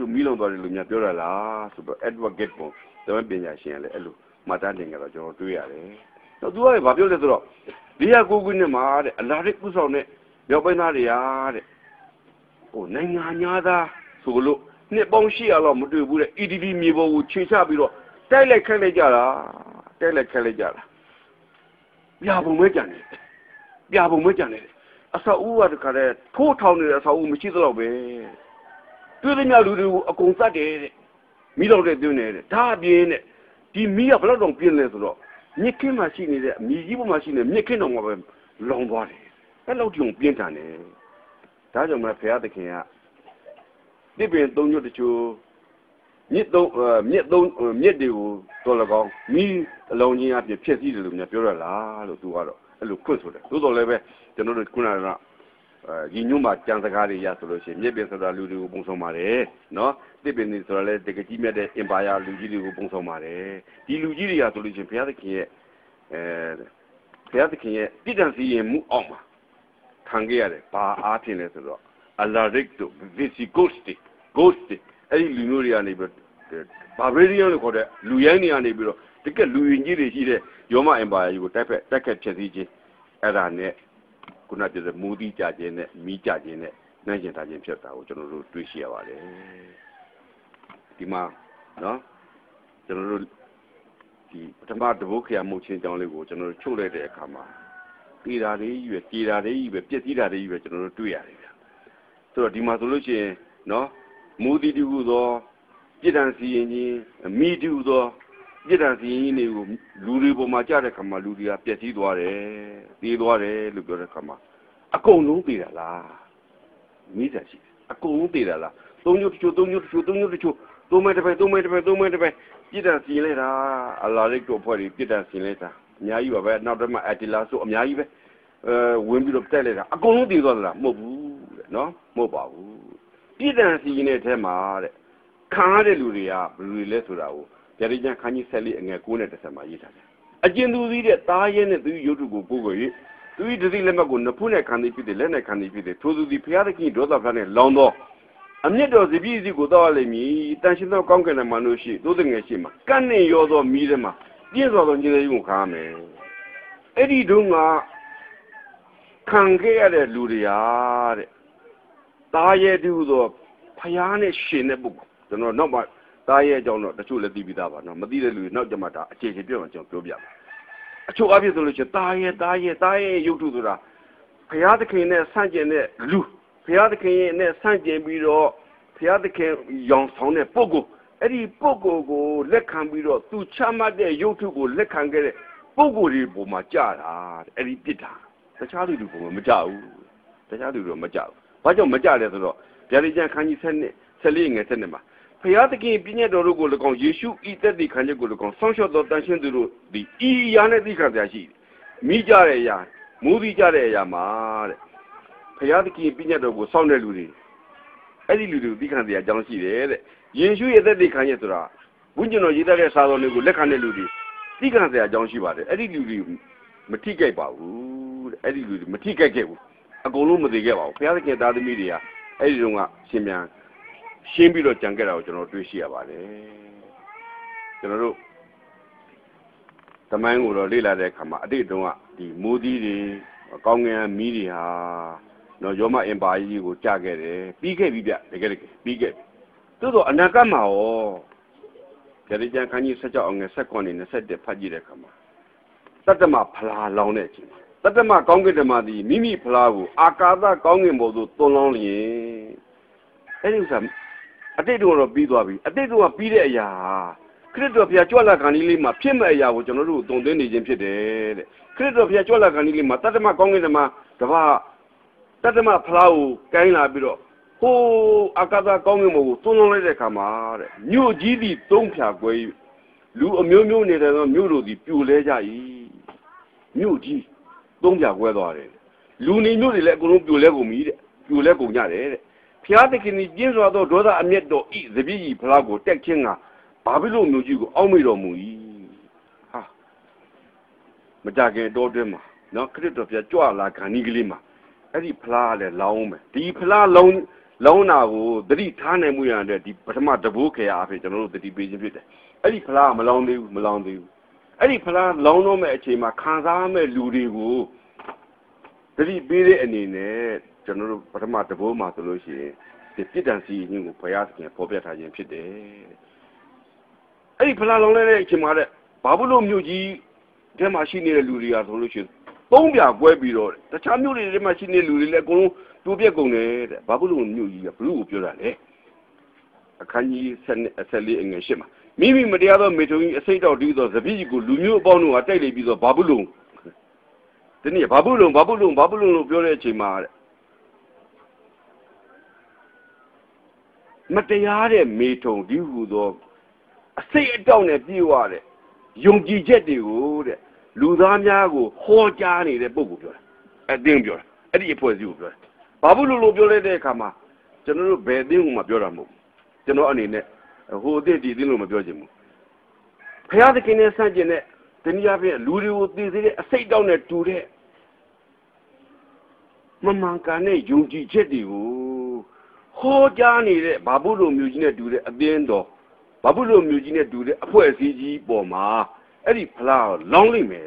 米了多的路面表了啦，是不 ？Edward Gibbon 咱们边家先来，路马丹定个了就对呀的，那主要发表的时候，你也过过呢嘛的，哪里不少呢？要不哪里呀的？哦，那伢的，说了。那帮西啊，老么对不对？一滴米包我吃下比了，再来看来家了，也不没讲的，啊，啥屋啊？这看来土头呢，啥屋没吃得了呗？对人家路的公司的，米老的对呢的，他边的，die米啊不老种变来是咯，你看嘛是呢的，米一不嘛是呢，你看到我们浪多的，那老种变长的，大家嘛陪下的看呀。这边东牛的就，灭的多了讲，米老年啊别偏西的路呢，表了啦，都多了，路困出来，都到那边，就那个困难了，应用嘛，讲这个的也说了些，那边说的路的工商嘛的，喏，这边的说嘞，这个地面的一把呀，路的工商嘛的，die路的也说了些，别的看，这段时间没熬嘛，看个呀的，把阿片来说了。Alarecto, Visigosti, Gosti, အဲ့ဒီလူမျိုးတွေကနေပြီးဘာဘရီယန်လို့ခေါ်တဲ့လူရိုင်းတွေကနေပြီးတော့တကယ်လူရင်ကြီးတွေရှိတဲ့ရောမအင်ပါယာကြီးကိုတိုက်ခတ်ဖြစ်စည်းခြင်းအဲ့ဒါနဲ့ခုနပြောတဲ့မူတီကြခြင်းနဲ့မီးကြခြင်းနဲ့နှိုင်းကျင်ထားခြင်းဖြစ်တာကိုကျွန်တော်တို့တွေ့ရှိရပါတယ်ဒီမှာနော်ကျွန်တော်တို့ဒီပထမတဘုတ်ခရမှုချင်းကြောင်းလေးကိုကျွန်တော်တို့ချုပ်လိုက်တဲ့အခါမှာပြေတာတွေကြီးပဲပြည့်စည်တာတွေကြီးပဲကျွန်တော်တို့တွေ့ရတယ်ဆိုတော့ဒီမှာဆိုလို့ရှိရင်နော်မူတီတူသောပြည်တန်စီရင်ချင်းမိတူသောပြည်တန်စီရင်တွေကိုလူတွေပေါ်မှာကြားတဲ့ခါမှာလူတွေကပျက်စီးသွားတယ်ပြေးသွားတယ်လို့ပြောတဲ့ခါမှာအကုန်လုံးပြေးတာလားမိစားရှိအကုန်လုံးပြေးတာလားသုံးညတချို့သုံးမဲတစ်ပဲပြည်တန်စီရင်လိုက်တာအလာရိတ်တို့ဖွဲ့ပြီးပြည်တန်စီရင်လိုက်တာအများကြီးပါပဲနောက်တော့မှအတီလာဆိုအများကြီးပဲဝင်ပြီးတော့တက်လိုက်တာအကုန်လုံးပြေးသွားတာမဟုတ်ဘူးနော်မဟုတ်ပါဘူးပြည်တန်စီရင်တဲ့ထဲမှာတဲ့ခံရတဲ့လူတွေကဘယ်လိုလဲဆိုတာကိုဗျာဒိကျန်ခန်းကြီး14အငယ်9နဲ့10မှာရေးထားတယ်အကျဉ်သူစည်းတဲ့သားရဲနဲ့သူရုပ်ထုကိုပို့ကို၍သူ၏တတိလက်မှတ်ကိုနဖူးနဲ့ခံသည်ဖြစ်တယ်လက်နဲ့ခံသည်ဖြစ်တယ်ထိုသူသည်ဖျားသခင်ဒေါသဖျားနဲ့လောင်သောအမျက်တော်စီပြည့်စီကိုတောက်ရလိမ့်မည်တန်ရှင်သောကောင်းကင်နဲ့မလို့ရှိသို့တငယ်ရှိမှာကန့်နဲ့ရောသောမိထဲမှာပြည့်စွာသောညီလေးကိုခါမယ်အဲ့ဒီတုန်းကခံခဲ့ရတဲ့လူတွေဟာတဲ့သားရဲတူသောဖျားနဲ့ရှင်တဲ့ပုဂ္ဂိုလ်ကျွန်တော်နောက်မှသားရဲအကြောင်းတော့တချို့လည်းသိပြီးသားပါနော်မသိတဲ့လူတွေနောက်ကျမှဒါအခြေချင်းပြောမှကျွန်တော်ပြောပြပါအချို့အပြည့်ဆိုလို့ရှိရင်သားရဲရုပ်ထုဆိုတာဘုရားသခင်နဲ့ဆန့်ကျင်တဲ့လူဘုရားသခင်နဲ့ဆန့်ကျင်ပြီးတော့ဘုရားသခင်ရောင်ဆောင်တဲ့ပုဂ္ဂိုလ်အဲ့ဒီပုဂ္ဂိုလ်ကိုလက်ခံပြီးတော့သူချမှတ်တဲ့ရုပ်ထုကိုလက်ခံခဲ့တဲ့ပုဂ္ဂိုလ်တွေပုံမှာကြာတာအဲ့ဒီပြစ်တာတခြားလူတွေပုံမှာမကြဘူးတခြားလူတွေမကြဘူးဘာကြောင့်မကြလဲဆိုတော့ဗျာဒိကျန်ခန်းကြီး14ငယ်7မှာဘုရားသခင်ပြည့်ညတ်တော်တို့ကို၎င်းယေရှုဤသက်သေခံချက်ကို၎င်းဆောင်းလျှော့သောတန်ရှင်းသူတို့ဒီဤရာနဲ့သိခံကြရှိမိကြတဲ့အရာမူးပြီးကြတဲ့အရာမှာတဲ့ဘုရားသခင်ပြည့်ညတ်တော်ကိုစောင့်တဲ့လူတွေအဲ့ဒီလူတွေကိုသိခံစရာအကြောင်းရှိတယ်တဲ့ယေရှုရဲ့သက်သေခံချက်ဆိုတာဝိညာဉ်တော်ရေးတဲ့စာတော်တွေကိုလက်ခံတဲ့လူတွေသိခံစရာအကြောင်းရှိပါတယ်အဲ့ဒီလူတွေမထိကြိုက်ပါဘူးတဲ့အဲ့ဒီလူတွေမထိကြိုက်ခဲ့ဘူးအကုန်လုံးမသိခဲ့ပါဘူးဘုရားသခင်သားသမီးတွေကအဲ့ဒီတုန်းကရှင်ပြန် ရှင်းပြီးတော့ကြံခဲ့တာကိုကျွန်တော်တွေ့ရှိရပါတယ်ကျွန်တော်တို့သမိုင်းကိုတော့လေ့လာတဲ့အခါမှာအတိတ်တုန်းကဒီမိုးသီးတွေကောင်းကင်မီးတွေဟာနော်ရောမအင်ပါကြီးကိုကြာခဲ့တယ်ပြီးခဲ့ပြီဗျတကယ်ပြီးခဲ့ပြီသို့တော့အနာဂတ်မှာရောကြရကြံခန်းကြီး16အောင်ငယ်16နဲ့21ဖတ်ကြည့်တဲ့အခါမှာတတ္တမဖလားလောင်းတဲ့အချိန်တတ္တမကောင်းကင်ဓမ္မသည်မိမိဖလားကိုအာကာသကောင်းကင်ဘုံသို့သွန်းလောင်းလျင်အဲ့ဒီဥစ္စာအတိတ်တော့ပြီးသွားပြီအတိတ်ကပြီးတဲ့အရာခရစ်တော်ဘုရားကြွလာခါနီးလေးမှာဖြစ်မဲ့အရာကိုကျွန်တော်တို့တုံသွင်းနေခြင်းဖြစ်တယ်တဲ့ခရစ်တော်ဘုရားကြွလာခါနီးလေးမှာတတ္တမကောင်းကင်ဓမ္မတပါတတ္တမဖလားကိုကိုင်းလာပြီးတော့ဟိုးအာကာသကောင်းကင်ဘုံကိုသွန်းလောင်းလိုက်တဲ့အခါမှာတဲ့မြို့ကြီးသည်သုံးဖြာကွဲလူအမျိုးမျိုးနေတဲ့မြို့တို့သည်ပြိုလဲကြ၏မြို့ကြီးသုံးဖြာကွဲသွားတယ်လူနေမြို့တွေလည်းအကုန်လုံးပြိုလဲကုန်ပြီတဲ့ပြိုလဲကုန်ကြတယ်တဲ့ဖျားသခင်ကြီးပြင်းစွာသောဒေါသအမျက်တော်ဤသတိဤဖလားကိုတက်ခြင်းကဘာဖြစ်လို့မျိုးကြီးကိုအောက်မေ့တော်မူ၏ဟာမကြခင်တော်တွင်မှာနော်ခရစ်တော်ပြကြွလာခါနီးကလေးမှာအဲ့ဒီဖလားလည်းလောင်းမယ်ဒီဖလားလောင်းတာကိုသတိထားနိုင်မှုရတဲ့ဒီပထမတဘိုးခေအဖြစ်ကျွန်တော်တို့သတိပေးခြင်းဖြစ်တယ်အဲ့ဒီဖလားမလောင်းသေးဘူးအဲ့ဒီဖလားလောင်းတော့မဲ့အချိန်မှာခံစားမဲ့လူတွေကိုသတိပေးတဲ့အနေနဲ့ကျွန်တော်တို့ပထမတဘိုးမှာဆိုလို့ရှိရင်ဒီပြစ်ဒဏ်စီရင်ကိုဘုရားသခင်ပေါ်ပြထားခြင်းဖြစ်တယ်အဲ့ဒီဖလားလောင်းတဲ့အချိန်မှာတဲ့ဘာဘူးလို့မြို့ကြီးထဲမှာရှိနေတဲ့လူတွေကဆိုလို့ရှိရင်သုံးပြကွဲပြီးတော့တခြားမြို့တွေထဲမှာရှိနေတဲ့လူတွေလည်းအကုန်လုံးတူပြက်ကုန်တယ်တဲ့ဘာဘူးလို့မြို့ကြီးကဘလို့ပြောတာလဲအခန်းကြီး14အငယ်8မှာမိမိမတရားသောမေထုံကြီးအစိတ်တော်တည်းသောသပိကြီးကိုလူမျိုးအပေါင်းတို့ကတိုက်လိုက်ပြီးတော့ဘာဘူးလို့ဒီနေ့ဘာဘူးလို့လို့ပြောတဲ့အချိန်မှာတဲ့မတရားတဲ့မေထုံဒီဟူသောအစိတ်အတောက်နဲ့ပြေးသွားတဲ့ယုံကြည်ချက်တွေကိုတဲ့လူသားများကိုဟောကြားနေတဲ့ပုဂ္ဂိုလ်ပြောတာအတင်းပြောတာအဲ့ဒီအဖွဲ့အစည်းကိုပြောတာဘာဘူးလို့ပြောလိုက်တဲ့အခါမှာကျွန်တော်တို့ဘယ်အတင်းကိုမှပြောတာမဟုတ်ဘူးကျွန်တော်အနေနဲ့ဟိုအတင်းဒီအတင်းလို့မပြောချင်ဘူးဘုရားသခင်နဲ့ဆန့်ကျင်တဲ့တနည်းအားဖြင့်လူတွေကိုသိစေတဲ့အစိတ်တောက်နဲ့တူတဲ့မမှန်ကန်တဲ့ယုံကြည်ချက်တွေကိုဟောကြားနေတဲ့ဘာဘူးလို့မျိုးကြီးနဲ့တူတဲ့အတင်းတော်ဘာဘူးလို့မျိုးကြီးနဲ့တူတဲ့အဖွဲ့အစည်းကြီးပေါ်မှာအဲ့ဒီဖလားလောင်းလိုက်မယ်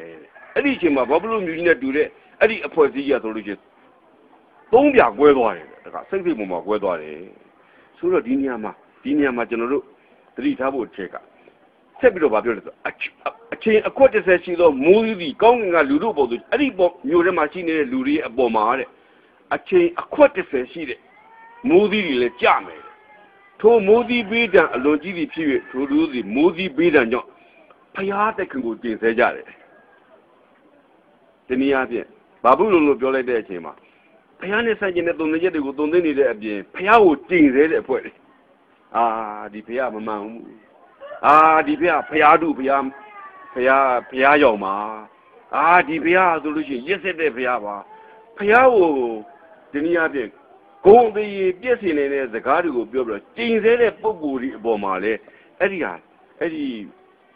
အဲ့ဒီအချိန်မှာဘာဘူးလို့မျိုးကြီးနဲ့တူတဲ့အဲ့ဒီအဖွဲ့အစည်းကြီးကဆိုလို့ရှိရင်သုံးပြကွဲသွားတယ်တခါစိတ်ပုံမှာကွဲသွားတယ်ဆိုတော့ဒီနေရာမှာကျွန်တော်တို့သတိထားဖို့အချက်ကဆက်ပြီးတော့ဗာပြောတယ်ဆိုအချိန်အခွက်30ရှိသောမိုးသီးသည်ကောင်းကင်ကလူတို့ပေါ်သို့အဲ့ဒီပေါ်မျိုးထဲမှာရှိနေတဲ့လူတွေရဲ့အပေါ်မှာတဲ့အချိန်အခွက်30ရှိတဲ့မိုးသီးတွေလည်းကြမယ်ထိုမိုးသီးဘေးဒဏ်အလွန်ကြီးသည်ဖြစ်၍ထိုလူသည်မိုးသီးဘေးဒဏ်ကြောင့်ဖျားတဲ့ခင်ကိုတင်ဆဲကြတယ်ဒီနည်းအားဖြင့်ဘာဘူးလို့ပြောလိုက်တဲ့အချိန်မှာဖျားနဲ့ဆိုင်ကျင်တဲ့တုံသင်ချက်တွေကိုတုံသင်နေတဲ့အပြင်ဖျားကိုတင်ဆဲတဲ့အဖွဲ့တွေဒီဖျားမမှန်ဘူးဒီဖျားတို့ဖျားရောက်မှာဒီဖျားဆိုလို့ရှိရင်ရစ်စစ်တဲ့ဖျားပါဖျားကိုဒီနည်းအားဖြင့်ဂုံသေးပြည့်စင်နေတဲ့စကားတွေကိုပြောပြီးတော့ကျင်ဆဲတဲ့ပုံကိုယ်ဒီအပေါ်မှာလေအဲ့ဒီ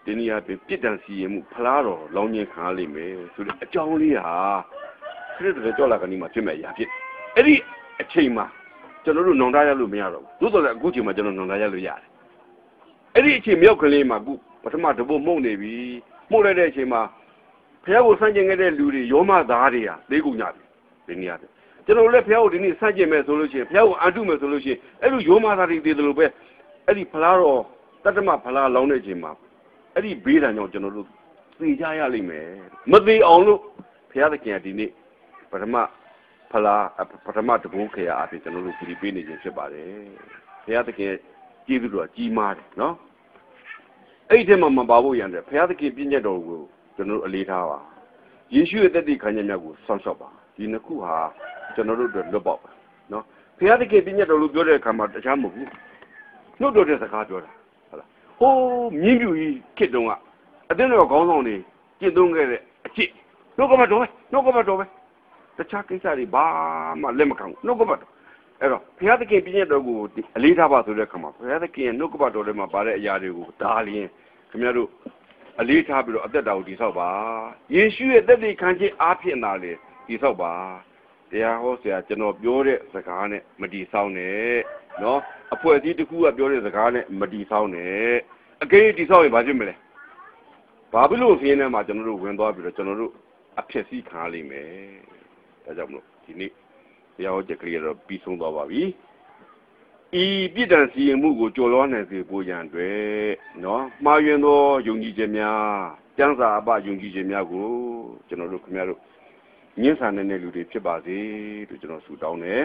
ဒီနည်းအားဖြင့်ပြစ်ဒဏ်စီရင်မှုဖလားတော်လောင်းခြင်းခံရလိမ့်မယ်ဆိုတဲ့အကြောင်းလေးဟာခရစ်တော်ကြောက်လာကနေမှဖြစ်မဲ့အရာဖြစ်အဲ့ဒီအချိန်မှာကျွန်တော်တို့နှောင်တရလို့မရတော့ဘူးသို့တော်လည်းအခုချိန်မှာကျွန်တော်နှောင်တရလို့ရတယ်အဲ့ဒီအချိန်မြောက်ကလေးမှာအခုပထမတပုတ်မှုန့်နေပြီမှုန့်လိုက်တဲ့အချိန်မှာဖះကိုဆန့်ကျင်ခဲ့တဲ့လူတွေယောမသားတွေဟာသိကုန်ကြပြီဒီနည်းအားဖြင့်ကျွန်တော်လည်းဖះကိုဒီနေ့ဆန့်ကျင်မဲ့ဆိုလို့ရှိရင်ဖះကိုအတုမဲ့ဆိုလို့ရှိရင်အဲ့လိုယောမသားတွေသိတယ်လို့ပဲအဲ့ဒီဖလားတော်တတ္တမဖလားလောင်းတဲ့အချိန်မှာအဲ့ဒီဘေးဒဏ်ကြောင့်ကျွန်တော်တို့သိကြရလိမ့်မယ်မသိအောင်လို့ဘုရားသခင်ကဒီနေ့ပထမဖလားပထမတဘိုးခေအဖြစ်ကျွန်တော်တို့ပြည်ပေးနေခြင်းဖြစ်ပါတယ်ဘုရားသခင်ကျေးဇူးတော်ကြီးမားတယ်နော်အဲ့ဒီထဲမှာမပါဖို့ရန်တယ်ဘုရားသခင်ပြည့်ညတ်တော်ကိုကျွန်တော်တို့အလေးထားပါယေရှုရဲ့တသက်ခံချက်များကိုစောင့်ရှောက်ပါဒီနှစ်ခုဟာကျွန်တော်တို့အတွက်လွတ်ပေါက်ပါနော်ဘုရားသခင်ပြည့်ညတ်တော်လို့ပြောတဲ့အခါမှာတခြားမဟုတ်ဘူးနှုတ်တော်တဲ့စကားပြောတာဟုတ်လားဟိုးမြင်းပြူကြီးခေတ်တုန်းကအတင်းတော်ခေါင်းဆောင်တွေကျင့်သုံးခဲ့တဲ့အကျင့်နှုတ်ကပတ်တော်ပဲတခြားကိစ္စတွေဘာမှလက်မခံဘူးနှုတ်ကပတ်တော်အဲ့တော့ဘုရားသခင်ပြည့်ညတ်တော်ကိုအလေးထားပါဆိုတဲ့အခါမှာဘုရားသခင်ရဲ့နှုတ်ကပတ်တော်ထဲမှာပါတဲ့အရာတွေကိုဒါလျင်ခင်ဗျားတို့အလေးထားပြီးတော့အသက်တာကိုတည်ဆောက်ပါယေရှုရဲ့သက်သေခံခြင်းအားဖြင့်သာလေတည်ဆောက်ပါတရားဟောဆရာကျွန်တော်ပြောတဲ့စကားနဲ့မတည်ဆောက်နဲ့နော် အဖွဲအစည်းတစ်ခုကပြောတဲ့စကားနဲ့မတီဆောင်နဲ့အကယ်၍တီဆောင်ရင်ဘာဖြစ်မလဲဘာဖြစ်လို့ခင်းထဲမှာကျွန်တော်တို့ဝင်သွားပြီးတော့ကျွန်တော်တို့အဖြစ်စည်းခံရလိမ့်မယ်ဒါကြောင့်မလို့ဒီနေ့တရားဟောချက်ကလေးတော့ပြီးဆုံးသွားပါပြီဤပြစ်ဒဏ်စီရင်မှုကိုကြော်လွှားနိုင်စေဖို့ရန်အတွက်နော်မှားယွင်းသောယုံကြည်ခြင်းများကျမ်းစာအပယုံကြည်ခြင်းများကိုကျွန်တော်တို့ခင်ဗျားတို့ညှင်းဆန်တဲ့လူတွေဖြစ်ပါစေလို့ကျွန်တော်ဆုတောင်းတယ်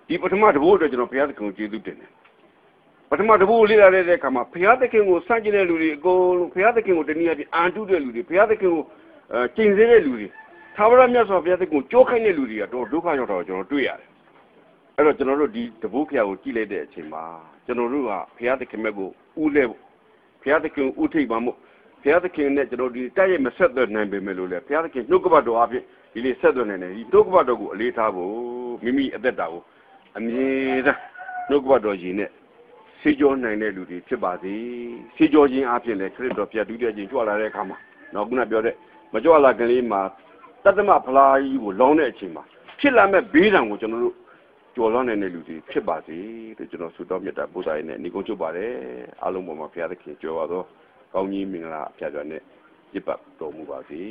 ဒီပထမတဘိုးအတွက်ကျွန်တော်ဘုရားသခင်ကိုကျေးဇူးတင်တယ်ပထမတဘိုးလေ့လာတဲ့အခါမှာဘုရားသခင်ကိုစန့်ကျင်တဲ့လူတွေအကုန်လုံးဘုရားသခင်ကိုတနည်းအားဖြင့်အာတုတဲ့လူတွေဘုရားသခင်ကိုကျင့်စေတဲ့လူတွေသာဝရမြတ်စွာဘုရားသခင်ကိုကြိုးခိုင်းတဲ့လူတွေကတော့ဒုက္ခရောက်တာကိုကျွန်တော်တွေ့ရတယ်အဲ့တော့ကျွန်တော်တို့ဒီတဘိုးဖျားကိုကြည့်လိုက်တဲ့အချိန်မှာကျွန်တော်တို့ကဘုရားသခင်မြတ်ကိုဥလဲဖို့ဘုရားသခင်ဥထိပ်ပါမို့ဘုရားသခင်နဲ့ကျွန်တော်ဒီတိုက်ရိုက်မဆက်သွယ်နိုင်ပေမဲ့လို့လေဘုရားသခင်နှုတ်ကပတ်တော်အဖြစ်ဒီလေးဆက်သွယ်နိုင်တယ်ဒီနှုတ်ကပတ်တော်ကိုအလေးထားဖို့မိမိအသက်တာကိုအမြဲတမ်းနှုတ်ကပတ်တော်ကြီးနဲ့ဆေးကြောနိုင်တဲ့လူတွေဖြစ်ပါစေဆေးကြောခြင်းအဖြစ်လည်းခရစ်တော်ပြတ်ဒုတိယခြင်းကြွလာတဲ့အခါမှာနောက်ခုနပြောတဲ့မကြွလာခင်လေးမှာတတ္တမဖလားကြီးကိုလောင်းတဲ့အချိန်မှာဖြစ်လာမဲ့ဘေးဒဏ်ကိုကျွန်တော်တို့ကြော်လွှမ်းနေတဲ့လူတွေဖြစ်ပါစေလို့ကျွန်တော်ဆုတောင်းမြတ်တာပို့စားရင်းနဲ့ညီကုန်းချုပ်ပါတယ်အားလုံးပေါ်မှာဘုရားသခင်ကြွယ်ဝသောကောင်းကြီးမင်္ဂလာအဖျားဖျားနဲ့ပြည့်ပတ်တော်မူပါစေ